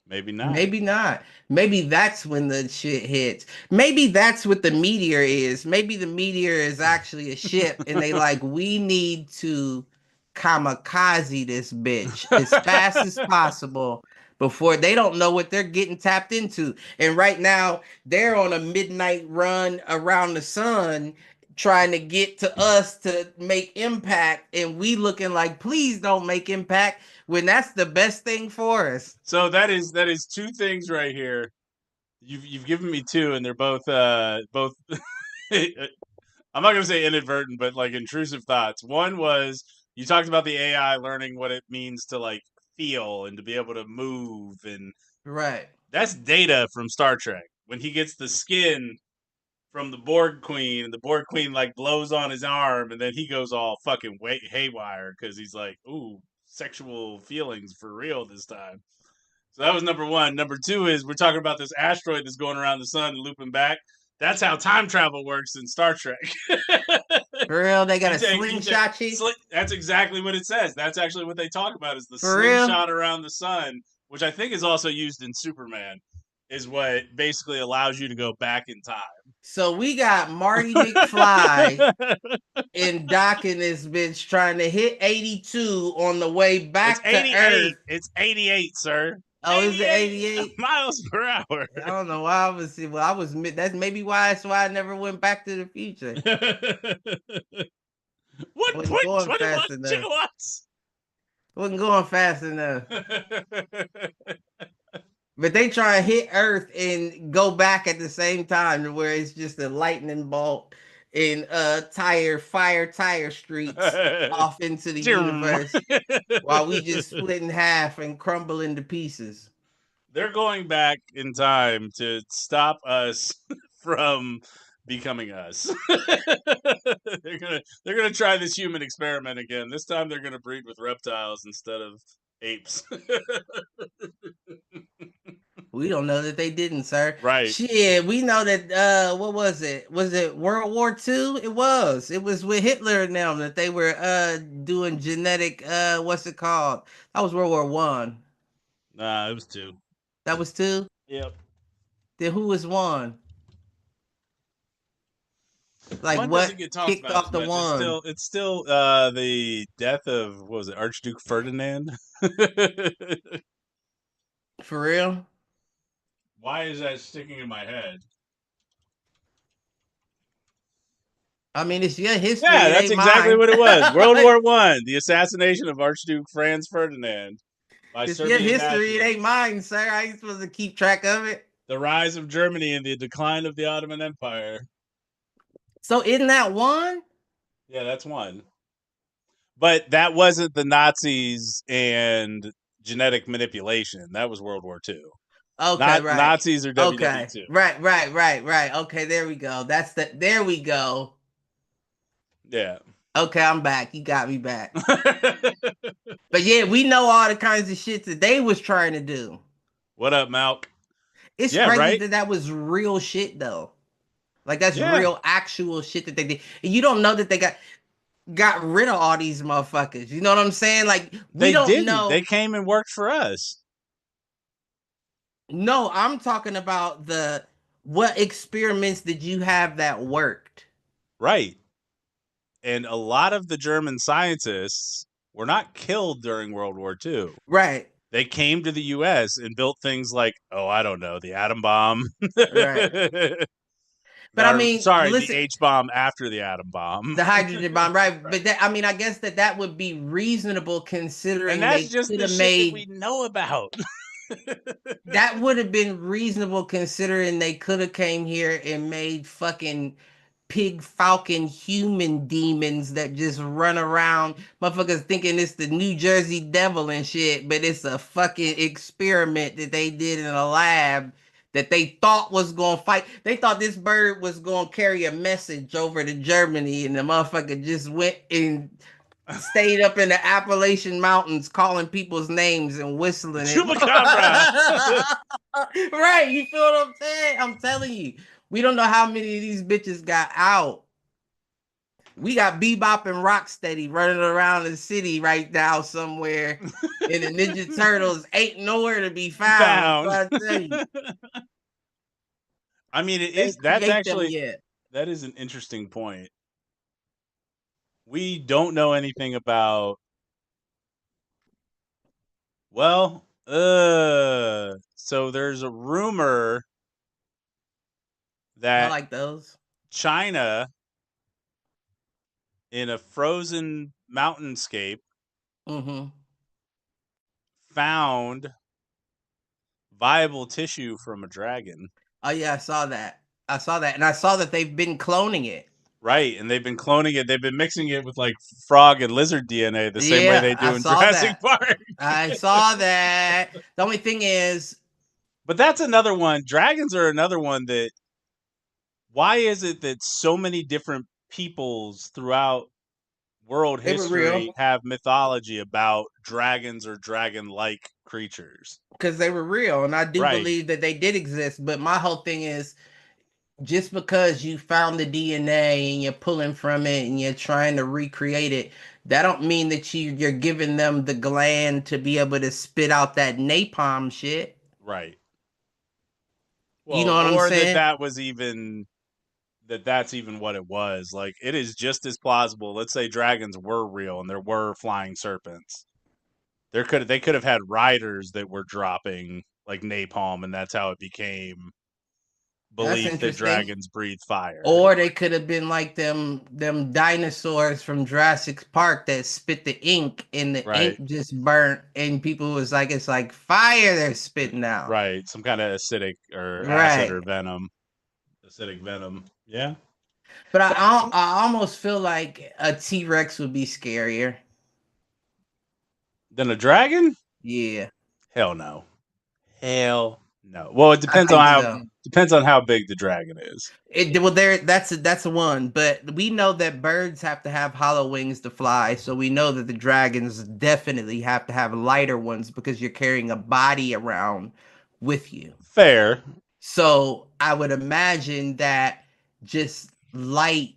Maybe not. Maybe not. Maybe that's when the shit hits. Maybe that's what the meteor is. Maybe the meteor is actually a ship and they like, we need to kamikaze this bitch as fast as possible before they don't know what they're getting tapped into. And right now, they're on a midnight run around the sun trying to get to us to make impact, and we looking like, please don't make impact, when that's the best thing for us. So that is two things right here. You've given me two, and they're both both. I'm not gonna say inadvertent, but like intrusive thoughts. One was you talked about the AI learning what it means to like feel and to be able to move, and Right. that's Data from Star Trek when he gets the skin from the Borg Queen, and the Borg Queen like blows on his arm, and then he goes all fucking haywire because he's like, "Ooh, sexual feelings for real this time." So that was number one. Number two is we're talking about this asteroid that's going around the sun and looping back. That's how time travel works in Star Trek. For real, they got a slingshot you? That's exactly what it says. That's actually what they talk about is the For real? slingshot around the sun, which I think is also used in Superman, is what basically allows you to go back in time. So we got Marty McFly and Doc in this bitch trying to hit 82 on the way back It's 88. to Earth. It's 88, sir. Oh, is it 88 miles per hour? I don't know why I was. Well, I was. That's maybe why. That's why I never went back to the future. 1.21 gigawatts. Wasn't going fast enough. But they try and hit Earth and go back at the same time, to where it's just a lightning bolt in fire tire streets off into the universe, while we just split in half and crumble into pieces. They're going back in time to stop us from becoming us. They're gonna try this human experiment again. This time they're gonna breed with reptiles instead of apes. We don't know that they didn't, sir. Right. Shit, we know that what was it? Was it World War II? It was. It was with Hitler and them that they were doing genetic what's it called? That was World War One. Nah, it was two. That was two? Yep. Then who was one? Like one what kicked off the one? It's still the death of, what was it, Archduke Ferdinand? For real? Why is that sticking in my head? I mean, it's your history. Yeah, that's exactly what it was. World War One, the assassination of Archduke Franz Ferdinand. It's your history. It ain't mine, sir. I ain't supposed to keep track of it. The rise of Germany and the decline of the Ottoman Empire. So isn't that one? Yeah, that's one. But that wasn't the Nazis and genetic manipulation. That was World War II. Okay, right. Nazis are WW2. Okay. Right. Okay, there we go. There we go. Yeah. Okay, I'm back. You got me back. But yeah, we know all the kinds of shit that they was trying to do. What up, Malk? It's crazy that was real shit, though. Like, that's real, actual shit that they did. And you don't know that they got rid of all these motherfuckers. You know what I'm saying? Like, we don't know. They came and worked for us. No, I'm talking about what experiments did you have that worked? Right. And a lot of the German scientists were not killed during World War II. Right. they came to the U.S. and built things like, I don't know, the atom bomb. Right. But I mean, sorry, the listen, H bomb after the atom bomb. the hydrogen bomb, right? But I mean, I guess that would be reasonable considering And that's they just could the have shit that made. we know about. That would have been reasonable considering they could have came here and made fucking pig falcon human demons that just run around, motherfuckers thinking it's the New Jersey Devil and shit, but it's a fucking experiment that they did in a lab that they thought was gonna fight. They thought this bird was gonna carry a message over to Germany, and the motherfucker just went and stayed up in the Appalachian Mountains calling people's names and whistling it. Chupacabra. Right, you feel what I'm saying? I'm telling you, we don't know how many of these bitches got out. We got Bebop and Rocksteady running around the city right now somewhere, and the Ninja Turtles ain't nowhere to be found. I tell you, I mean, that's actually yet. That is an interesting point. We don't know anything about. Well, so there's a rumor I that like those. China, in a frozen mountainscape, found viable tissue from a dragon. Oh yeah, I saw that. And I saw that they've been cloning it. Right, and they've been cloning it. They've been mixing it with like frog and lizard DNA the same way they do in Jurassic Park. I saw that. The only thing is, but that's another one. Dragons are another one that. Why is it that so many different peoples throughout world history have mythology about dragons or dragon-like creatures? Because they were real, and I do believe that they did exist. But my whole thing is, just because you found the DNA and you're pulling from it and you're trying to recreate it, that don't mean that you're giving them the gland to be able to spit out that napalm shit. Right. Well, you know what I'm saying? That's even what it was. Like, it is just as plausible. Let's say dragons were real and there were flying serpents. They could have had riders that were dropping like napalm, and that's how it became belief that dragons breathe fire. Or they could have been like them dinosaurs from Jurassic Park that spit the ink and the ink just burnt, and people was like, it's like fire they're spitting out. Right. Some kind of acidic or acid or venom. Acidic venom. Yeah. But I almost feel like a T-Rex would be scarier than a dragon. Yeah. Hell no. Hell no. Well, it depends on how big the dragon is. That's one, but we know that birds have to have hollow wings to fly, so we know that the dragons definitely have to have lighter ones because you're carrying a body around with you. Fair. So I would imagine that just light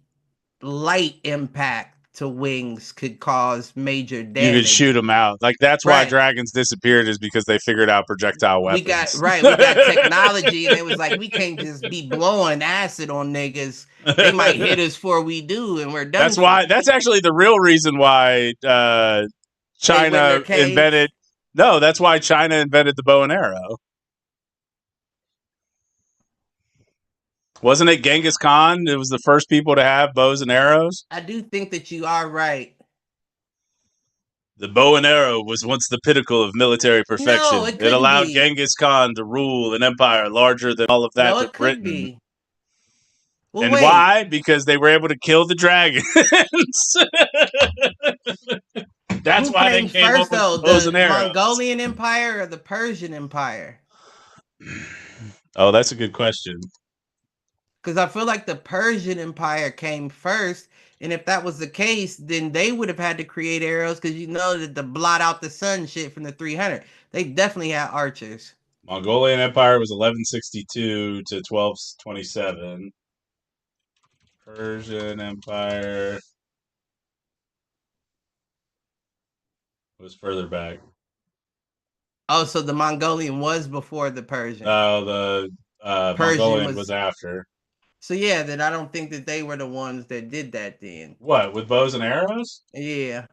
impact to wings could cause major damage. You could shoot them out. Like, that's why dragons disappeared, is because they figured out projectile weapons. We got technology, and it was like, we can't just be blowing acid on niggas. They might hit us before we do, and we're done. That's actually the real reason why China invented. No, that's why China invented the bow and arrow. Wasn't it Genghis Khan? It was the first people to have bows and arrows. I do think that you are right. The bow and arrow was once the pinnacle of military perfection. No, it allowed Genghis Khan to rule an empire larger than all of that to Britain. Well, and why? Because they were able to kill the dragons. That's why they came first, up with bows and arrows. The Mongolian Empire or the Persian Empire? Oh, that's a good question. Because I feel like the Persian Empire came first, and if that was the case, then they would have had to create arrows, because you know that to blot out the sun shit from the 300. They definitely had archers. Mongolian Empire was 1162 to 1227. Persian Empire was further back. Oh, so the Mongolian was before the Persian. Oh, the Mongolian was after. So yeah, then I don't think that they were the ones that did that then. What, with bows and arrows? Yeah.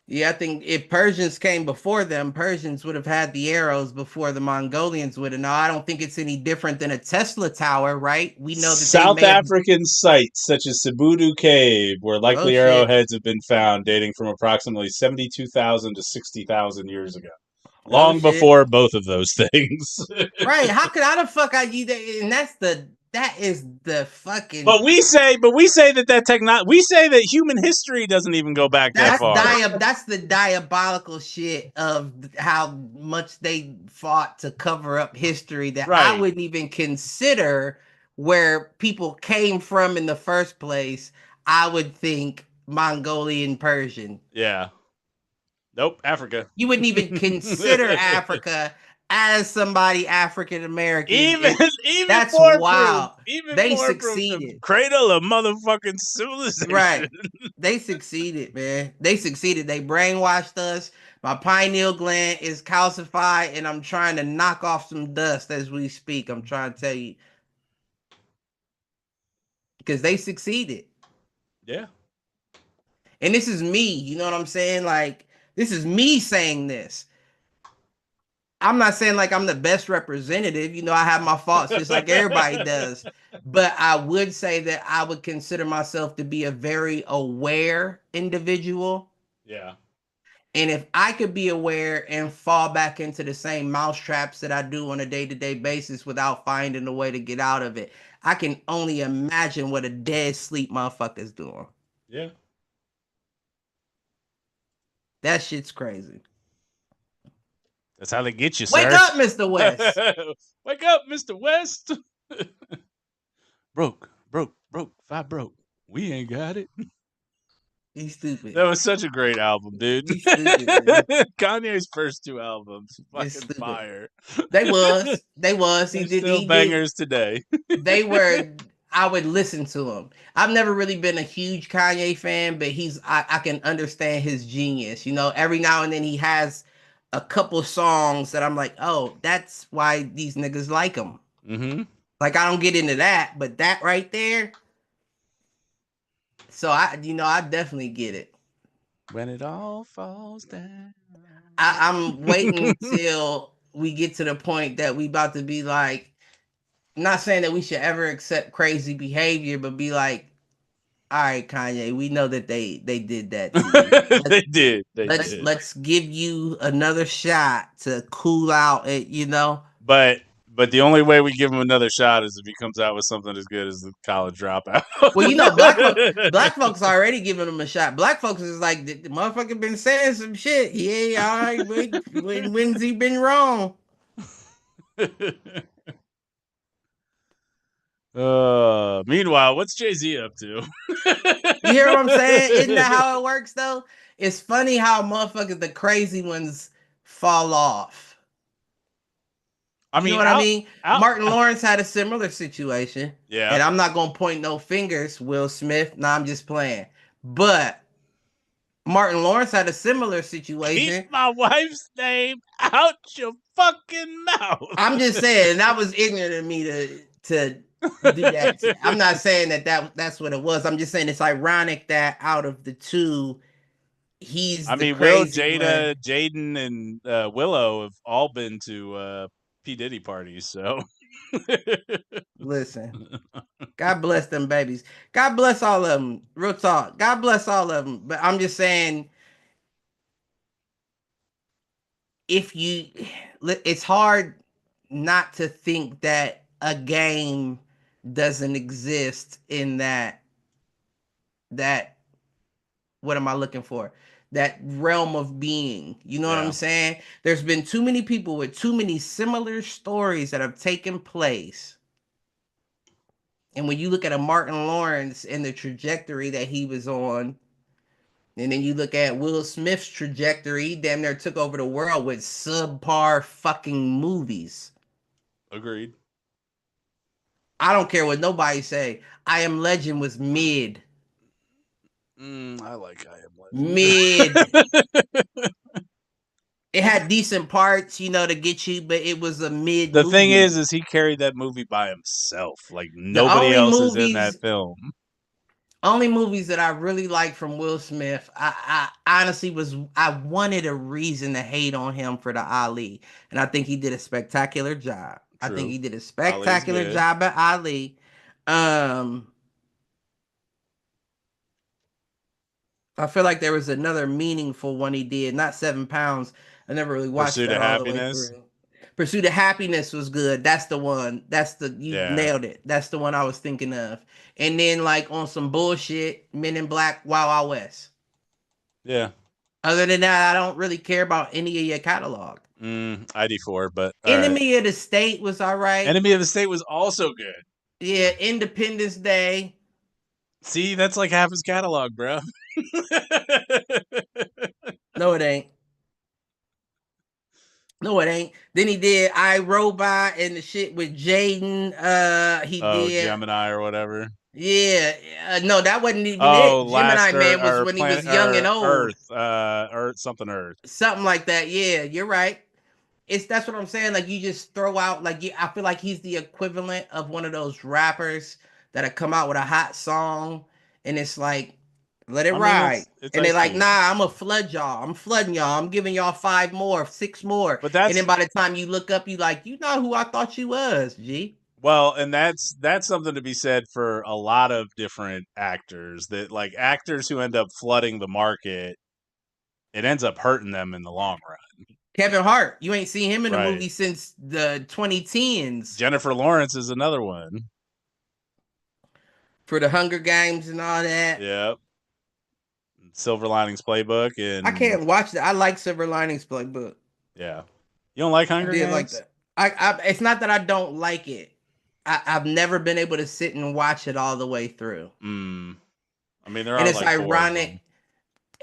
Yeah, I think if Persians came before them, Persians would have had the arrows before the Mongolians would have. Now, I don't think it's any different than a Tesla tower, right? We know that they South may have. African sites such as Sibutu Cave, where Oh likely shit! arrowheads have been found dating from approximately 72,000 to 60,000 years ago. Oh Long shit! before both of those things. Right? How the fuck are you? And that is the fucking. But we say we say that human history doesn't even go back that far. That's the diabolical shit of how much they fought to cover up history that I Right. wouldn't even consider where people came from in the first place. I would think Mongolian Persian. Yeah. Nope, Africa. You wouldn't even consider Africa as somebody African American. Even That's more wild. proof. Even They more proof. The succeeded. cradle of motherfucking civilization. Right. They succeeded, man. They succeeded. They brainwashed us. My pineal gland is calcified, and I'm trying to knock off some dust as we speak. I'm trying to tell you. Because they succeeded. Yeah. And this is me. You know what I'm saying? Like, this is me saying this. I'm not saying like I'm the best representative. You know, I have my faults just like everybody does. But I would say that I would consider myself to be a very aware individual. Yeah. And if I could be aware and fall back into the same mousetraps that I do on a day-to-day basis without finding a way to get out of it, I can only imagine what a dead sleep motherfucker's doing. Yeah. That shit's crazy. That's how they get you, Wake sir. up, Mr. West. Wake up, Mr. West. broke. 5 broke. We ain't got it. He's stupid. That was such a great album, dude. He's stupid, man. Kanye's first 2 albums, It's fucking stupid. fire. They was. They're still bangers today. They were. I would listen to him. I've never really been a huge Kanye fan, but I can understand his genius. You know, every now and then he has a couple songs that I'm like, oh, that's why these niggas like him. Mm-hmm. Like, I don't get into that, but that right there. So I definitely get it. When it all falls down. I'm waiting till we get to the point that we about to be like, I'm not saying that we should ever accept crazy behavior, but be like, all right, Kanye, we know that they did that to you. They did. Let's give you another shot to cool out it, you know. But the only way we give him another shot is if he comes out with something as good as the College Dropout. Well, you know, black folks already giving him a shot. Black folks is like, the motherfucker been saying some shit. He ain't all right. When's he been wrong? Meanwhile, what's Jay-Z up to? You hear what I'm saying? Isn't that how it works, though? It's funny how motherfuckers, the crazy ones, fall off. I mean, you know what I mean? Martin Lawrence had a similar situation. Yeah. And I'm not going to point no fingers, Will Smith. No, I'm just playing. But Martin Lawrence had a similar situation. Keep my wife's name out your fucking mouth. I'm just saying, that was ignorant of me to do that. I'm not saying that's what it was. I'm just saying it's ironic that out of the two, he's the crazy one. Jaden, and Willow have all been to P. Diddy parties, so listen. God bless them babies. God bless all of them. Real talk. God bless all of them. But I'm just saying, it's hard not to think that a game doesn't exist in that what am I looking for? That realm of being. You know what I'm saying? There's been too many people with too many similar stories that have taken place. And when you look at a Martin Lawrence and the trajectory that he was on, and then you look at Will Smith's trajectory, he damn near took over the world with subpar fucking movies. Agreed. I don't care what nobody say. I Am Legend was mid. I like I Am Legend. Mid. It had decent parts, you know, to get you, but it was a mid. The thing is he carried that movie by himself. Like nobody else is in that film. Only movies that I really like from Will Smith, I honestly I wanted a reason to hate on him for the Ali, and I think he did a spectacular job. I think True. he did a Ali's spectacular good. job at Ali. Um, I feel like there was another meaningful one he did, not 7 pounds. I never really watched Pursuit that of all the way Happiness. through. Pursuit of Happiness was good. That's the one. You Yeah. nailed it. That's the one I was thinking of. And then like on some bullshit, Men in Black, Wild Wild West. Yeah. Other than that, I don't really care about any of your catalog. ID4, but all right. Enemy of the State was all right. Enemy of the State was also good. Yeah, Independence Day. See, that's like half his catalog, bro. No, it ain't. No, it ain't. Then he did I Robot and the shit with Jaden. He did. Gemini or whatever. Yeah, no, that wasn't even Oh, it. Gemini last Man was or when he planet was young and or old. Earth, Earth something Earth. Something like that. Yeah, you're right. That's what I'm saying. Like you just throw out I feel like he's the equivalent of one of those rappers that have come out with a hot song and it's like let it I mean, ride. it's And they're Ice like, Cube. nah, I'm gonna flood y'all. I'm flooding y'all. I'm giving y'all 5 more, 6 more. But And then by the time you look up, you like, you know who I thought you was, G. well, and that's something to be said for a lot of different actors. That like actors who end up flooding the market, it ends up hurting them in the long run. Kevin Hart, you ain't seen him in a Right. movie since the 2010s. Jennifer Lawrence is another one. For the Hunger Games and all that. Yep. Silver Linings Playbook and I can't watch that. I like Silver Linings Playbook. yeah. You don't like Hunger I did Games? like that. It's not that I don't like it. I've never been able to sit and watch it all the way through. I mean, there And are it's like 4 of ironic.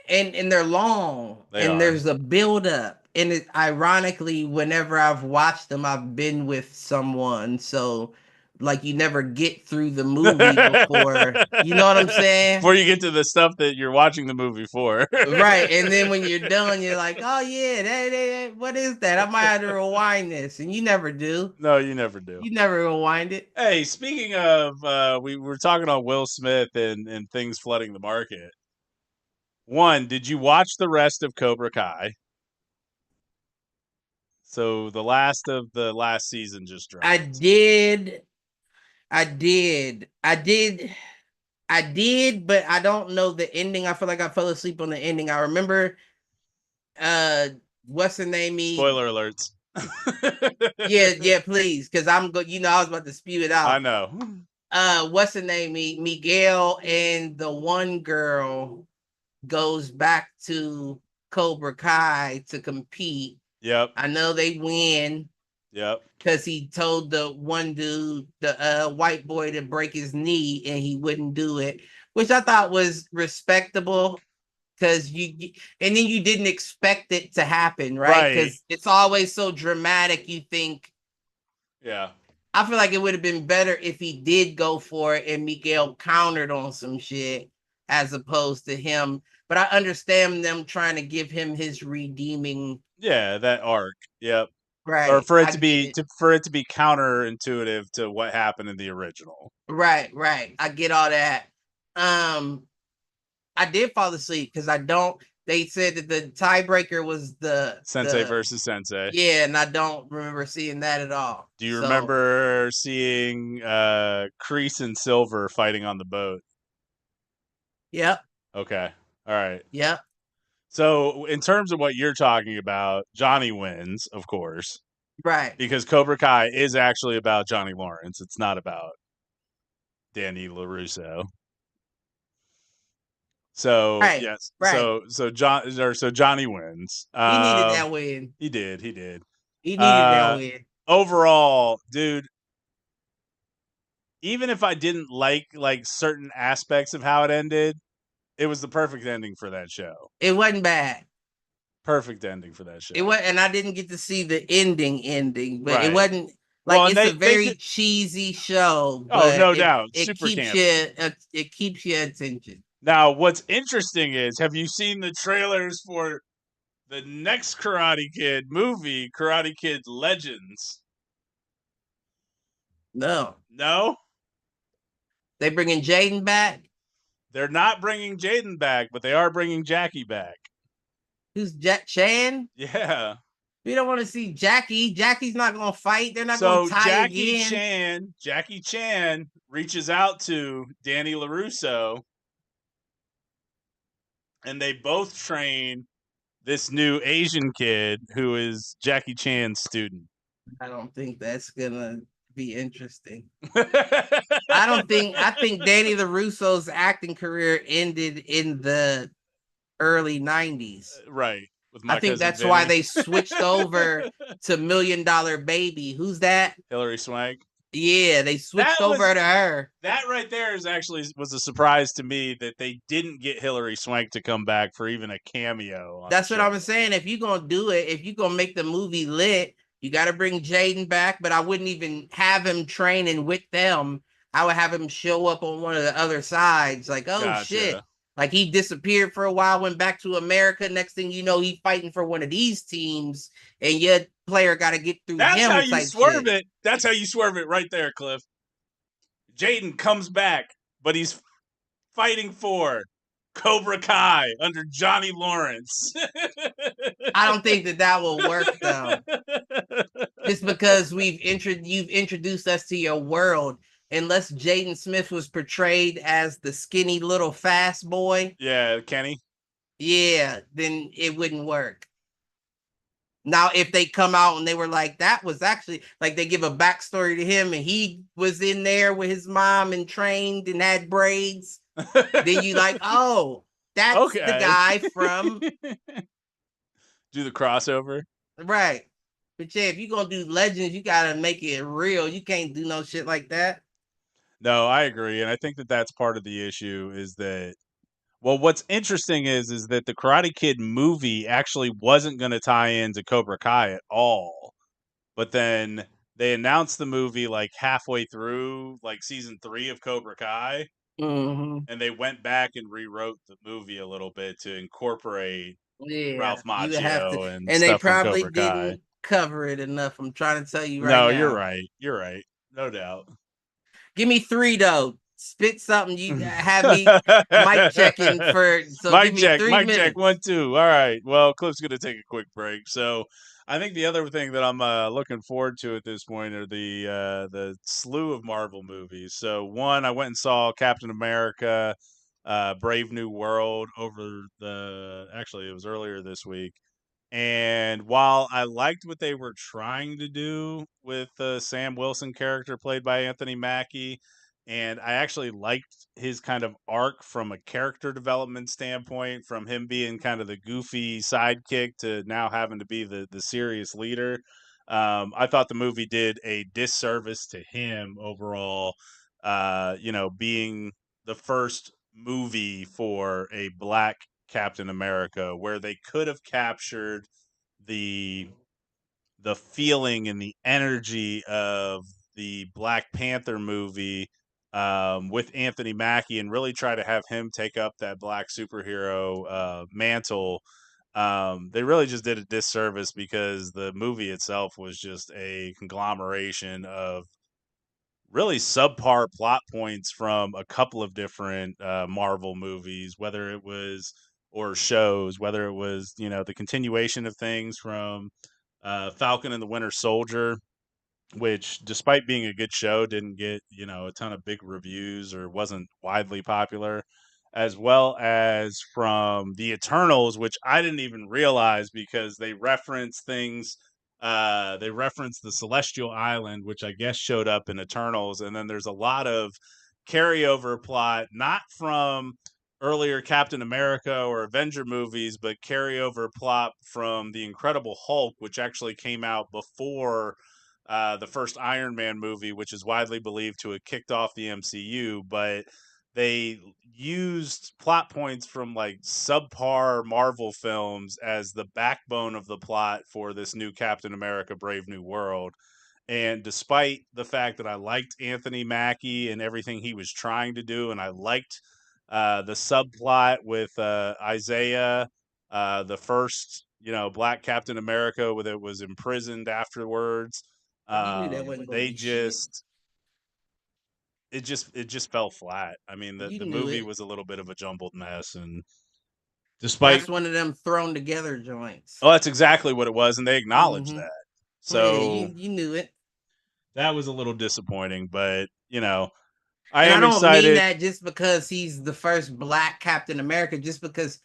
them. And they're long. They and are. there's a build up. And it ironically, whenever I've watched them, I've been with someone. So like you never get through the movie before. You know what I'm saying? Before you get to the stuff that you're watching the movie for. Right. And then when you're done, you're like, oh yeah, that what is that? I might have to rewind this. And you never do. No, you never do. You never rewind it. Hey, speaking of, we were talking on Will Smith and things flooding the market. One, did you watch the rest of Cobra Kai? So the last of the last season just dropped. I did, but I don't know the ending. I feel like I fell asleep on the ending. I remember what's the name? Spoiler alerts. Yeah, please, because I was about to spew it out. I know. What's the name? Miguel and the one girl goes back to Cobra Kai to compete. Yep. I know they win. Yep. Because he told the one dude, the white boy, to break his knee, and he wouldn't do it, which I thought was respectable. Because and then you didn't expect it to happen, right? Because it's always so dramatic. You think, yeah. I feel like it would have been better if he did go for it and Miguel countered on some shit as opposed to him. But I understand them trying to give him his redeeming. Yeah, that arc. Yep. Right. Or for it to be counterintuitive to what happened in the original. Right. I get all that. I did fall asleep because they said that the tiebreaker was the Sensei versus Sensei. Yeah, and I don't remember seeing that at all. Do you remember seeing Kreese and Silver fighting on the boat? Yep. Okay. All right. Yep. So in terms of what you're talking about, Johnny wins, of course. Right. Because Cobra Kai is actually about Johnny Lawrence. It's not about Danny LaRusso. So right. yes. Right. So Johnny wins. He needed that win. He did. He needed that win. Overall, dude, even if I didn't like certain aspects of how it ended, it was the perfect ending for that show. It wasn't bad. Perfect ending for that show. It was, and I didn't get to see the ending, but right. It wasn't like it's a very cheesy show. But no doubt, it super keeps campy. It keeps your attention. Now, what's interesting is, have you seen the trailers for the next Karate Kid movie, Karate Kid Legends? No. No? They bringing Jaden back? They're not bringing Jaden back, but they are bringing Jackie back. Who's Jack Chan? Yeah. We don't want to see Jackie. Jackie's not gonna fight. They're not gonna tie again. Jackie Chan reaches out to Danny LaRusso, and they both train this new Asian kid who is Jackie Chan's student. I don't think that's gonna be interesting. I think Danny LaRusso's acting career ended in the early 90s. Right. With I think that's why they switched over to $1 Million Baby. Who's that? Hilary Swank. Yeah, they switched over to her. That right there was a surprise to me that they didn't get Hilary Swank to come back for even a cameo. That's what I was saying. If you're gonna do it, if you're gonna make the movie lit, you got to bring Jaden back. But I wouldn't even have him training with them. I would have him show up on one of the other sides, like, oh shit. Like he disappeared for a while, went back to America. Next thing you know, he's fighting for one of these teams, and your player got to get through That's him. That's how you swerve it. That's how you swerve it right there, Cliff. Jaden comes back, but he's fighting for Cobra Kai under Johnny Lawrence. I don't think that will work though. Just because you've introduced us to your world. Unless Jaden Smith was portrayed as the skinny little fast boy. Yeah, Kenny. Yeah, then it wouldn't work. Now, if they come out and they were like, that was actually, like they give a backstory to him and he was in there with his mom and trained and had braids, then you like, oh, that's the guy from... Do the crossover. Right. But yeah, if you're going to do Legends, you got to make it real. You can't do no shit like that. No, I agree. And I think that that's part of the issue is that, well, what's interesting is that the Karate Kid movie actually wasn't going to tie into Cobra Kai at all. But then they announced the movie like halfway through like season 3 of Cobra Kai. Mm-hmm. And they went back and rewrote the movie a little bit to incorporate Ralph Macchio and they probably didn't cover it enough. I'm trying to tell you right now. No, you're right. You're right. No doubt. Give me 3 though. Spit something. You have me mic checking for. So mic give me check. 3 mic minutes. Check. 1, 2. All right. Well, Cliff's going to take a quick break. So I think the other thing that I'm looking forward to at this point are the slew of Marvel movies. So one, I went and saw Captain America, Brave New World actually it was earlier this week. And while I liked what they were trying to do with the Sam Wilson character played by Anthony Mackie, and I actually liked his kind of arc from a character development standpoint, from him being kind of the goofy sidekick to now having to be the serious leader. I thought the movie did a disservice to him overall, being the first movie for a black Captain America, where they could have captured the feeling and the energy of the Black Panther movie with Anthony Mackie and really try to have him take up that black superhero mantle. They really just did a disservice because the movie itself was just a conglomeration of really subpar plot points from a couple of different Marvel movies, whether it was or shows, whether it was the continuation of things from Falcon and the Winter Soldier, which despite being a good show didn't get a ton of big reviews or wasn't widely popular, as well as from the Eternals, which I didn't even realize because they reference things. They reference the Celestial Island, which I guess showed up in Eternals, and then there's a lot of carryover plot, not from earlier Captain America or Avenger movies, but carryover plot from the Incredible Hulk, which actually came out before the first Iron Man movie, which is widely believed to have kicked off the MCU, but they used plot points from like subpar Marvel films as the backbone of the plot for this new Captain America Brave New World. And despite the fact that I liked Anthony Mackie and everything he was trying to do, and I liked the subplot with Isaiah, the first, black Captain America that was imprisoned afterwards. They just it just fell flat. I mean, You the knew movie it. was a little bit of a jumbled mess, and That's despite one of them thrown together joints. oh, that's exactly what it was, and they acknowledged Mm-hmm. that. Yeah, So you knew it. that was a little disappointing, but I And I am don't mean excited. that just because he's the first Black Captain America, just because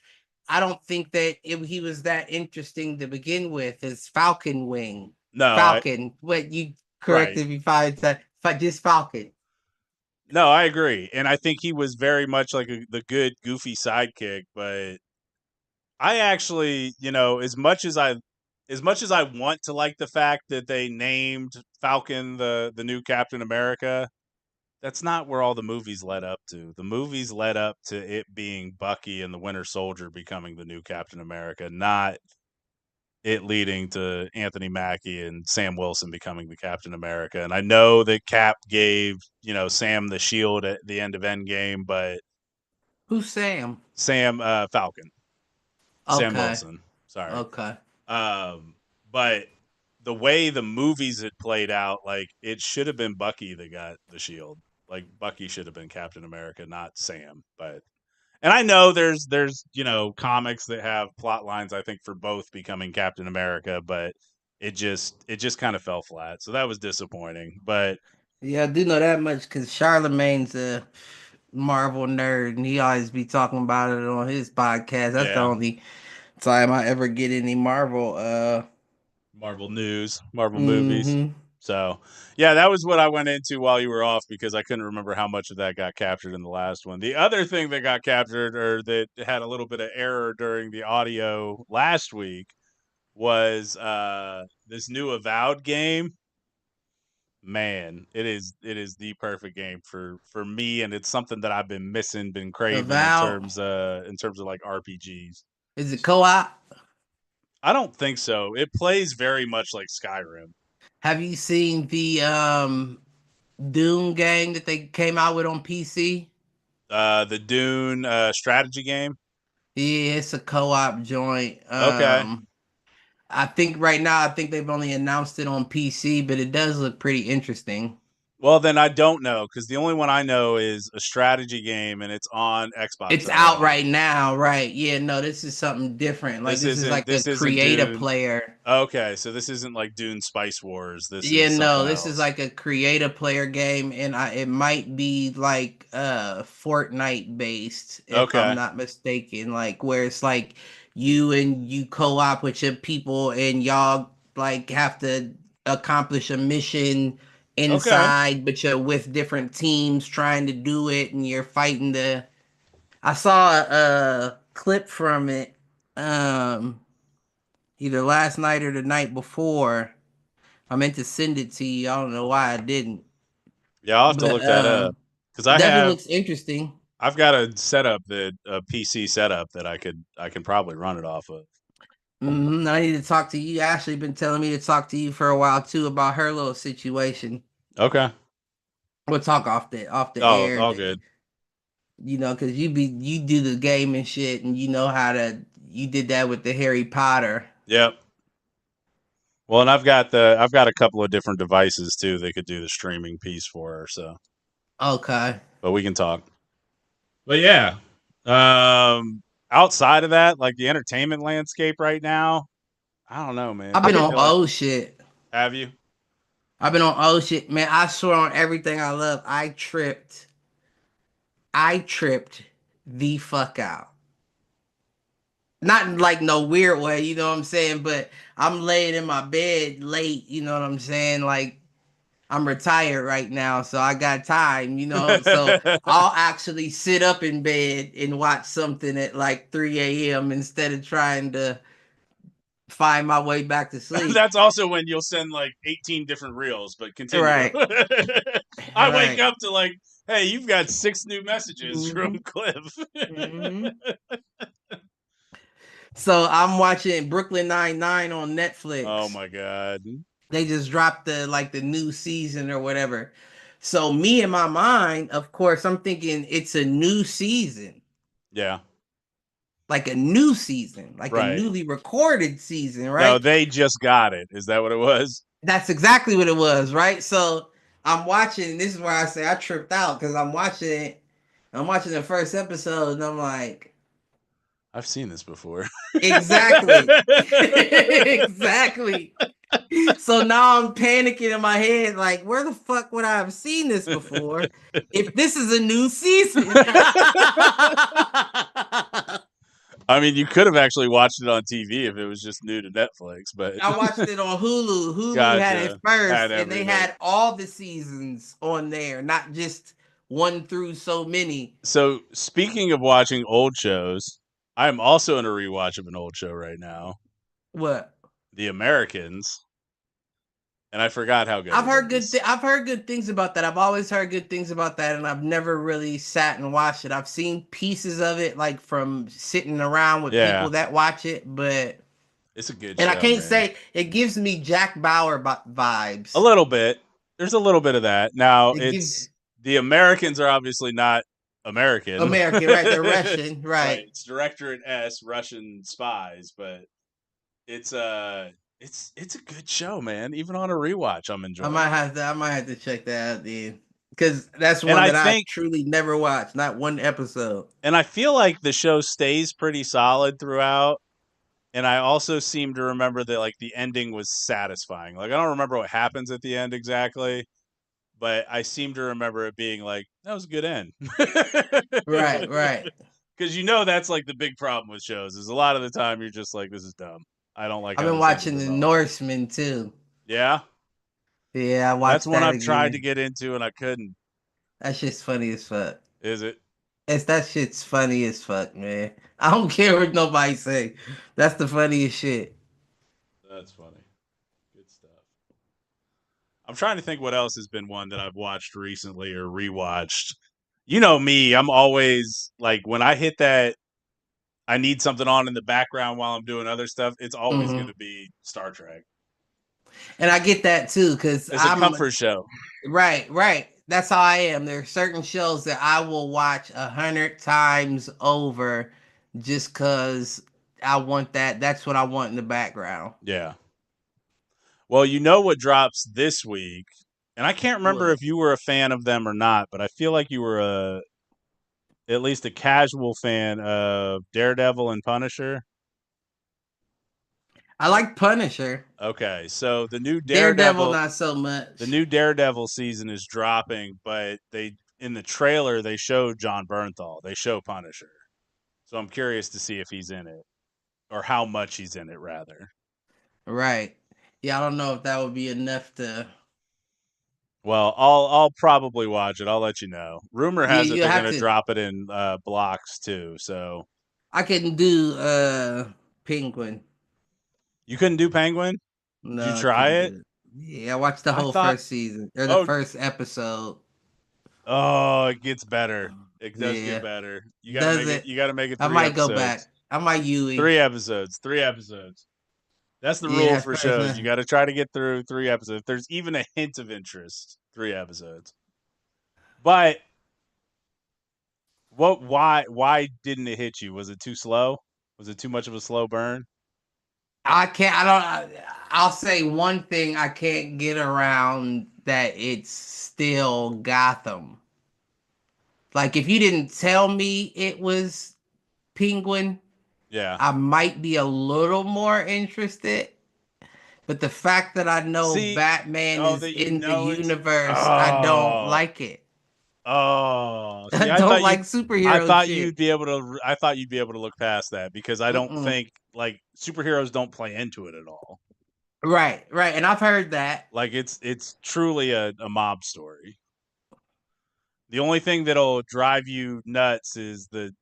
I don't think that he was that interesting to begin with. As Falcon Wing, No, Falcon. What you right. corrected me five times? Just Falcon. No, I agree, and I think he was very much like the good goofy sidekick. But I actually, as much as I want to like the fact that they named Falcon the new Captain America, that's not where all the movies led up to. The movies led up to it being Bucky and the Winter Soldier becoming the new Captain America, not it leading to Anthony Mackie and Sam Wilson becoming the Captain America. And I know that Cap gave, Sam the shield at the end of Endgame, but Who's Sam? Sam Falcon, Sam Okay. Wilson, sorry. Okay. But the way the movies had played out, like it should have been Bucky that got the shield. Like Bucky should have been Captain America, not Sam. And I know there's comics that have plot lines I think for both becoming Captain America, but it just kind of fell flat. So that was disappointing. But Yeah, I do know that much because Charlemagne's a Marvel nerd, and he always be talking about it on his podcast. That's the yeah, only time I ever get any Marvel. Marvel news, Marvel movies. Mm-hmm. So, yeah, that was what I went into while you were off because I couldn't remember how much of that got captured in the last one. The other thing that got captured or that had a little bit of error during the audio last week was this new Avowed game. Man, it is the perfect game for me, and it's something that I've been missing, been craving Avowed. in terms of like RPGs. Is it co-op? I don't think so. It plays very much like Skyrim. Have you seen the Doom game that they came out with on PC? The Dune strategy game. Yeah, it's a co-op joint. Okay. I think right now, I think they've only announced it on PC, but it does look pretty interesting. Well, then I don't know because the only one I know is a strategy game, and it's on Xbox It's out already. right now, right? Yeah, no, this is something different. Like this is like a This isn't creator Dune. player. Okay, so this isn't like Dune Spice Wars. This Yeah, is no, something this is else. like a creator player game, and it might be like Fortnite based, if I'm Okay. not mistaken. Like where it's like you co-op with your people and y'all like have to accomplish a mission Okay. inside, but you're with different teams trying to do it, and you're fighting the. I saw a clip from it, um, either last night or the night before. I meant to send it to you. I don't know why I didn't. Yeah, I'll have to But look that up because definitely looks interesting. I've got a setup a PC setup that I can probably run it off of. I need to talk to you. Ashley been telling me to talk to you for a while too about her little situation. Okay. We'll talk off the Oh, air. all good. Because you do the game and shit, and you know how to. You did that with the Harry Potter. Yep. Well, and I've got a couple of different devices too that could do the streaming piece for her. So, Okay. but we can talk. But yeah, outside of that, like the entertainment landscape right now, I don't know, man. I've I been on feel like old shit. have you? I've been on old shit, man. I swear on everything I love. I tripped. The fuck out. Not in like no weird way, you know what I'm saying? But I'm laying in my bed late, you know what I'm saying? Like I'm retired right now, so I got time, you know. So I'll actually sit up in bed and watch something at like 3 a.m. instead of trying to find my way back to sleep. That's also when you'll send like 18 different reels, but continue. Right. I wake Right. up to like, hey, you've got 6 new messages from Mhm. Cliff. Mhm. So I'm watching Brooklyn Nine-Nine on Netflix. Oh my god. They just dropped the new season or whatever. So me in my mind, of course, I'm thinking it's a new season. Yeah. Like a new season, like a Right. newly recorded season, No, right? they just got it. Is that what it was? That's exactly what it was, right? So I'm watching. This is where I say I tripped out because I'm watching it. I'm watching the first episode and I'm like, I've seen this before. exactly, exactly. So now I'm panicking in my head, like, where the fuck would I have seen this before? If this is a new season. I mean, you could have actually watched it on TV if it was just new to Netflix, but I watched it on Hulu. Hulu had it gotcha. first, Had and they everything. had all the seasons on there, not just one through so many. So, speaking of watching old shows, I'm also in a rewatch of an old show right now, What? The Americans, and I forgot how good I've it heard is. I've heard good things about that. I've always heard good things about that, and I've never really sat and watched it. I've seen pieces of it, like from sitting around with Yeah. people that watch it, but It's a good and show, I can't man. say it gives me Jack Bauer vibes. A little bit. There's a little bit of that. Now, It gives the Americans are obviously not American. American, right? They're Russian, right? It's Directorate S, Russian spies, but it's a good show, man. Even on a rewatch, I'm enjoying. I might have to check that out then, because that's And one I that I think- truly never watched, not one episode. And I feel like the show stays pretty solid throughout. And I also seem to remember that like the ending was satisfying. Like I don't remember what happens at the end exactly, but I seem to remember it being like that was a good end. Right, right. Because that's like the big problem with shows is a lot of the time you're just like, this is dumb. I don't like. I've how been this ended watching at The all. Norseman too. Yeah, Yeah, I watched that's one that I've tried to again. get into and I couldn't. That shit's funny as fuck. Is it? That shit's funny as fuck, man. I don't care what nobody say. That's the funniest shit. That's funny. Good stuff. I'm trying to think what else has been one that I've watched recently or rewatched. You know me, I'm always like when I hit that I need something on in the background while I'm doing other stuff, it's always going to be Star Trek. And I get that too, because It's a comfort show. Right, right. That's how I am. There are certain shows that I will watch 100 times over just because I want that. That's what I want in the background. Yeah. Well, you know what drops this week, and I can't remember if you were a fan of them or not, but I feel like you were at least a casual fan of Daredevil and Punisher. I like Punisher. Okay, so the new Daredevil not so much. The new Daredevil season is dropping, but in the trailer they show John Bernthal. They show Punisher. So I'm curious to see if he's in it or how much he's in it rather. Right. Yeah, I don't know if that would be enough to. Well, I'll probably watch it. I'll let you know. Rumor has it they're going to drop it in blocks too. So I couldn't do Penguin. You couldn't do Penguin? No, did you try it? Yeah, I watched the whole first season or the first episode. Oh, it gets better. It does get better. You got to make it. You got to make it. 3 I might episodes. go back. I might Yui. 3 episodes. 3 episodes. That's the rule for shows. You got to try to get through 3 episodes. If there's even a hint of interest, 3 episodes. But why didn't it hit you? Was it too slow? Was it too much of a slow burn? I'll say one thing I can't get around that it's still Gotham. Like if you didn't tell me it was Penguin, yeah, I might be a little more interested. But the fact that I know Batman is in the universe, I don't like it. Oh, see, I don't like superheroes. I thought you'd be able to look past that because I don't think like superheroes don't play into it at all. Right, and I've heard that. Like it's truly a mob story. The only thing that'll drive you nuts is the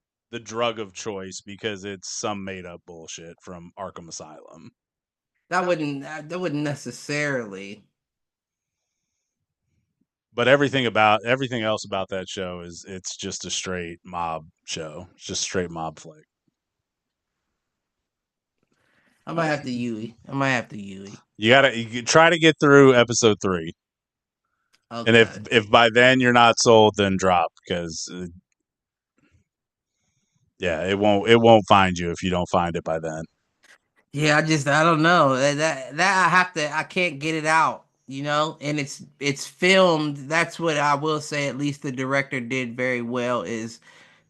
drug of choice because it's some made up bullshit from Arkham Asylum. That wouldn't necessarily. But everything else about that show it's just a straight mob show. It's just straight mob flick. I might have to Yui. You try to get through episode 3. Okay. And if by then you're not sold, then drop because it won't find you if you don't find it by then. Yeah, I don't know that I can't get it out. and it's filmed. That's what I will say, at least the director did very well, is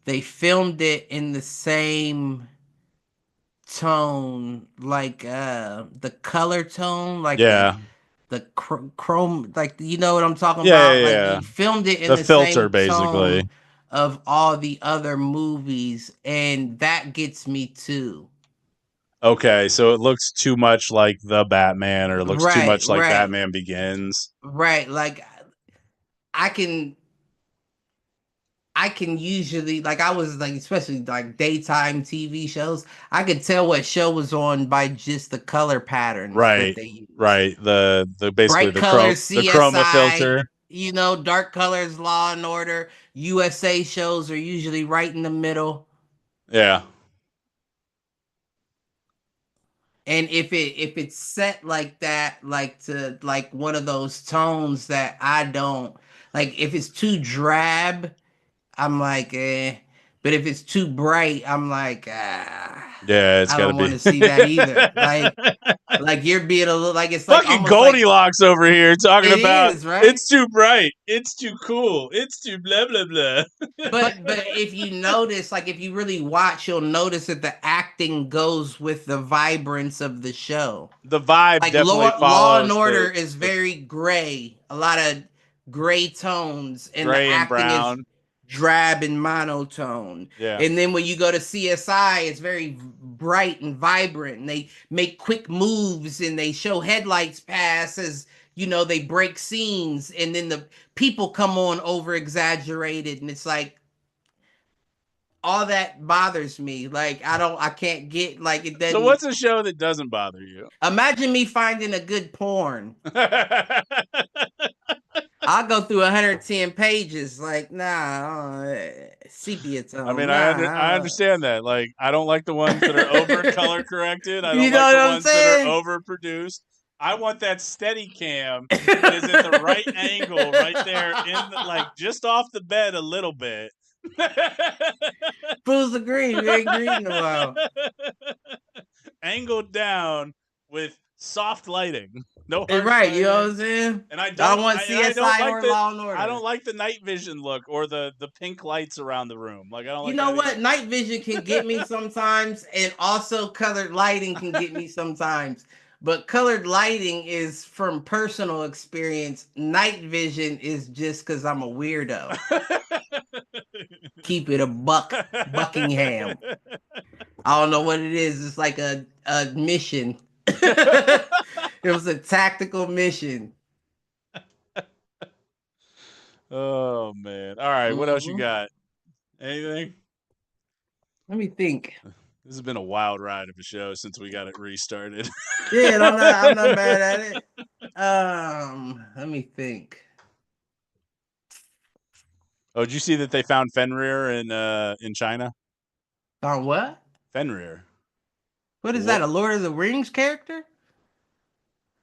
they filmed it in the same tone, like the color tone, like Yeah. the chrome, like, you know what I'm talking Yeah, about? yeah, Like, yeah. he filmed it in The the filter, same basically. tone of all the other movies, and that gets me too. Okay, so it looks too much like the Batman, or it looks too Right, much like right, Batman Begins. right. Like, I can I can usually, like, I was like, especially like daytime TV shows, I could tell what show was on by just the color patterns that Right, they use. right. The basically Bright colors, the chroma CSI, filter. dark colors, Law and Order. USA shows are usually right in the middle. Yeah. And if it's set like that, like to like one of those tones that I don't like, if it's too drab, I'm like, eh. But if it's too bright, I'm like, Yeah, it's I got to don't want be. to see that either. Like you're being a little, like, it's like Fucking almost like Goldilocks over here talking it about is, right? it's too bright, it's too cool, it's too blah blah blah. But if you notice, like, if you really watch, you'll notice that the acting goes with the vibrance of the show. The vibe Like definitely Law and follows Order is very gray, a lot of gray tones, and the gray and acting is brown. drab and monotone. Yeah. And then when you go to CSI, it's very bright and vibrant, and they make quick moves, and they show headlights pass as they break scenes, and then the people come on over exaggerated, and it's like, all that bothers me. Like, I can't get, like, it So doesn't. what's a show that doesn't bother you? Imagine me finding a good porn. I'll go through 110 pages. Like, nah, sepia I tone. mean, I Nah. understand that. Like, I don't like the ones that are over color corrected. I You don't know like what the I'm ones that are saying? overproduced. I want that steady cam that is at the right angle, right there in the, like, just off the bed a little bit. Fools agree. We ain't agreed in a while. Angled down with soft lighting, no harsh Right, you know what lighting. I'm saying? And I I don't want CSI or Law and Order. I don't like the night vision look or the pink lights around the room. Like, I don't You like know that what? either. Night vision can get me sometimes, and also colored lighting can get me sometimes. But colored lighting is from personal experience. Night vision is just because I'm a weirdo. Keep it a buck, Buckingham. I don't know what it is. It's like a mission. It was a tactical mission. Oh man! All right, what else you Mhm. got? Anything? Let me think. This has been a wild ride of a show since we got it restarted. Yeah, I'm not mad at it. Let me think. Oh, did you see that they found Fenrir in China? On what? Fenrir, What is that? A Lord of the Rings character?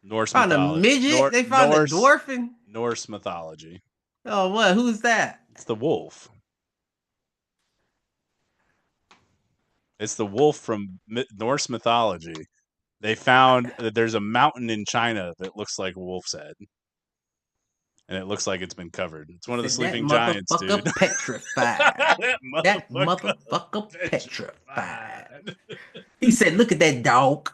Norse Found a mythology. midget. They found a dwarfin. Norse mythology. Oh, what? Who's that? It's the wolf. It's the wolf from Norse mythology. They found that there's a mountain in China that looks like a wolf's head. And it looks like it's been covered. It's one of the Said that sleeping giants, dude. motherfucker petrified. That That motherfucker petrified. He said, "Look at that dog.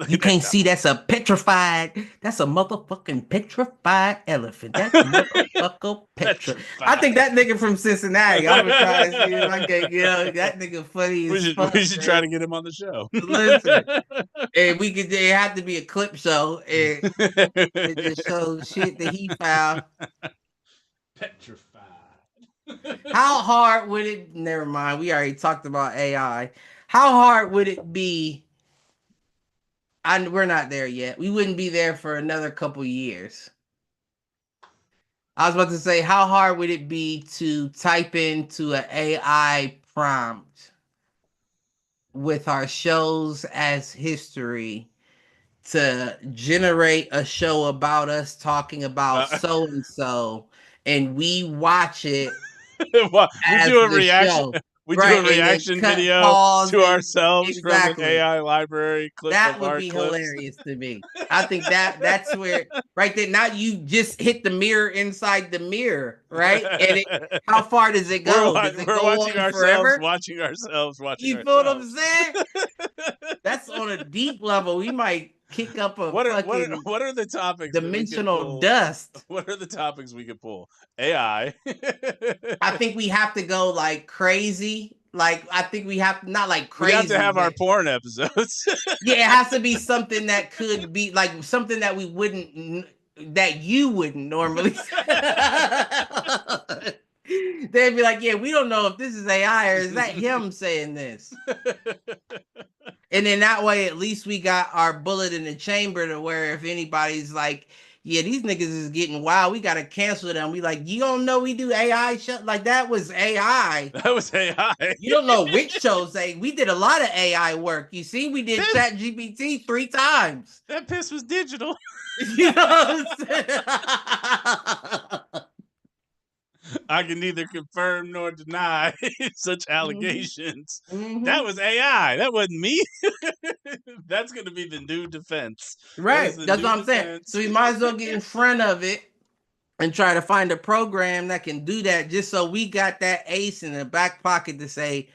You can't see that's a petrified. That's a motherfucking petrified elephant. That motherfucker petrified." I think that nigga from Cincinnati. I'm gonna try to see if I can get that nigga funny as fuck. We should try to get him on the show. Listen, and we could. It had to be a clip show, and it just shows shit that he found. Petrified. How hard would it? Never mind. We already talked about AI. How hard would it be? We're not there yet. We wouldn't be there for another couple years. I was about to say, how hard would it be to type into an AI prompt with our shows as history to generate a show about us talking about so and so, and we watch it We'll as do a the reaction. show. We Right, do a and then reaction cut, video pause, to and- ourselves from an exactly. AI library clip That of would our be clips. hilarious to me. I think that's where right there. Now you just hit the mirror inside the mirror, right? And how far does it go? Does it We're go watching on ourselves, forever? watching ourselves, watching You feel what I'm ourselves. saying? That's on a deep level. We might kick up a What fucking are the topics that we could dimensional pull? dust. What are the topics we could pull? AI. I think we have to go like crazy. Like I think we have not like crazy. We have to have our but porn episodes. yeah, it has to be something that could be like something that we wouldn't that you wouldn't normally. They'd be like, yeah, we don't know if this is AI or is that him saying this. And then that way, at least we got our bullet in the chamber to where if anybody's like, yeah, these niggas is getting wild, we got to cancel them. We like, you don't know we do AI shit? Like, that was AI. That was AI. You don't know which shows say we did a lot of AI work. You see, we did Chat GPT 3 times. That piss was digital. You know what I'm saying? I can neither confirm nor deny such allegations. Mm-hmm. That was AI. That wasn't me. That's going to be the new defense. Right. That's what I'm saying. So we might as well get in front of it and try to find a program that can do that just so we got that ace in the back pocket to say,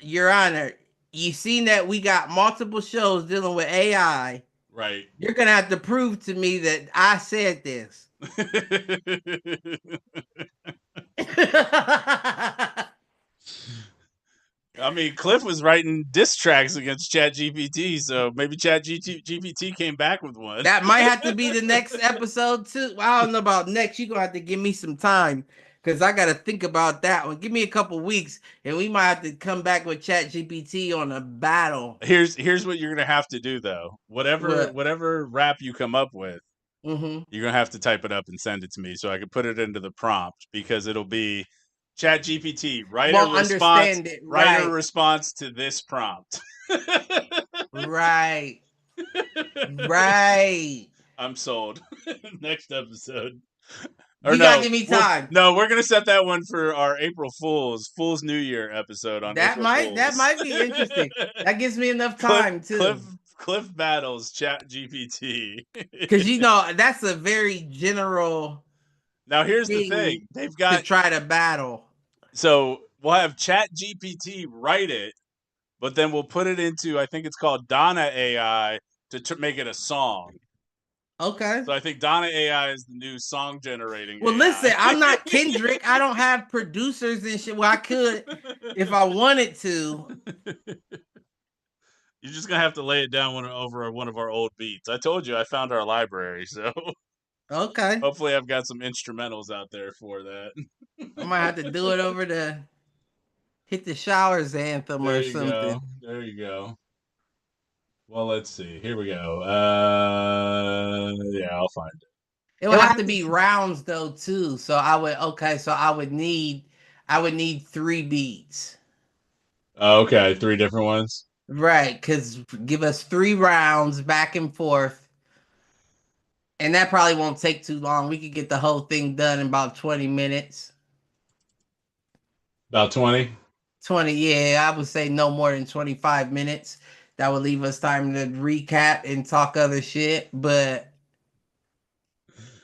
Your Honor, you seen that we got multiple shows dealing with AI. Right. You're going to have to prove to me that I said this. I mean, Cliff was writing diss tracks against ChatGPT, so maybe ChatGPT came back with one. That might have to be the next episode too. Well, I don't know about next. You're gonna have to give me some time because I gotta think about that one. Give me a couple weeks, and we might have to come back with ChatGPT on a battle. Here's what you're gonna have to do though. Whatever rap you come up with, mm-hmm. You're gonna have to type it up and send it to me so I can put it into the prompt because it'll be ChatGPT. Write a response to this prompt. Right. Right. I'm sold. Next episode. You gotta give me time. We're gonna set that one for our April Fool's New Year episode on that might be interesting. That gives me enough time too. Cliff battles ChatGPT because that's a very general. Now here's the thing: they've got to try to battle. So we'll have ChatGPT write it, but then we'll put it into I think it's called Donna AI to make it a song. Okay. So I think Donna AI is the new song generating. Well, AI. listen, I'm not Kendrick. I don't have producers and shit. Well, I could if I wanted to. You're just gonna have to lay it down over one of our old beats. I told you I found our library, so okay. Hopefully, I've got some instrumentals out there for that. I might have to do it over the Hit the Showers anthem or something. There you go. Well, let's see. Here we go. Yeah, I'll find it. It would have to be rounds though too. So I would need 3 beats. Okay, 3 different ones. Right, because give us 3 rounds back and forth. And that probably won't take too long. We could get the whole thing done in about 20 minutes. About 20? 20, yeah. I would say no more than 25 minutes. That would leave us time to recap and talk other shit. But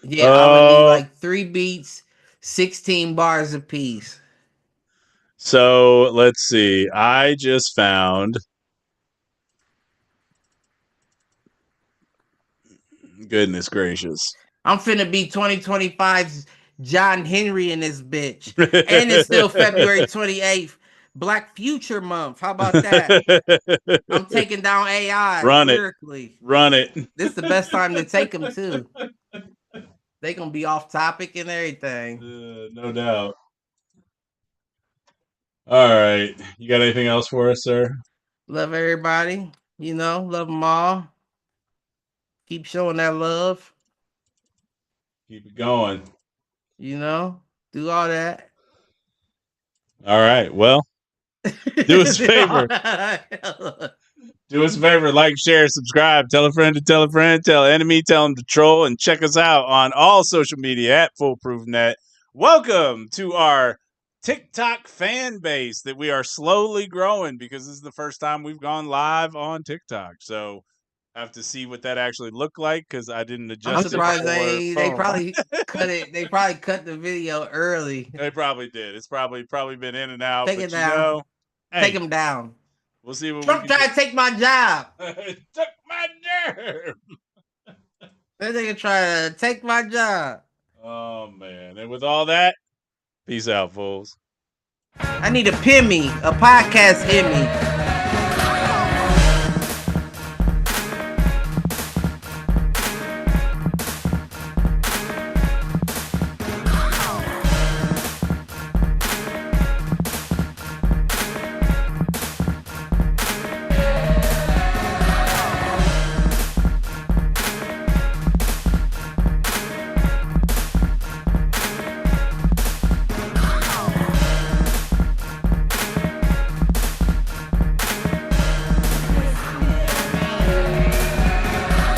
yeah, I would need like 3 beats, 16 bars apiece. So let's see. I just found. Goodness gracious. I'm finna be 2025's John Henry in this bitch. And it's still February 28th, Black Future Month. How about that? I'm taking down AI lyrically. Run it. This is the best time to take them too. They gonna be off topic and everything. No doubt. All right. You got anything else for us, sir? Love everybody. Love them all. Keep showing that love. Keep it going. Do all that. All right. Well, do us a favor. Do us a favor. Like, share, subscribe. Tell a friend to tell a friend. Tell an enemy. Tell them to troll. And check us out on all social media at Foolproof Net. Welcome to our TikTok fan base that we are slowly growing because this is the first time we've gone live on TikTok. So I have to see what that actually looked like because I didn't I'm adjust it surprised before. they probably cut it. They probably cut the video early. They probably did. It's probably been in and out. Take but it down. Take hey, him down. we'll see what Trump we can tried to take my job. Took my nerve. That nigga trying to take my job. Oh man! And with all that, peace out, fools. I need a Pimmy, a podcast Emmy.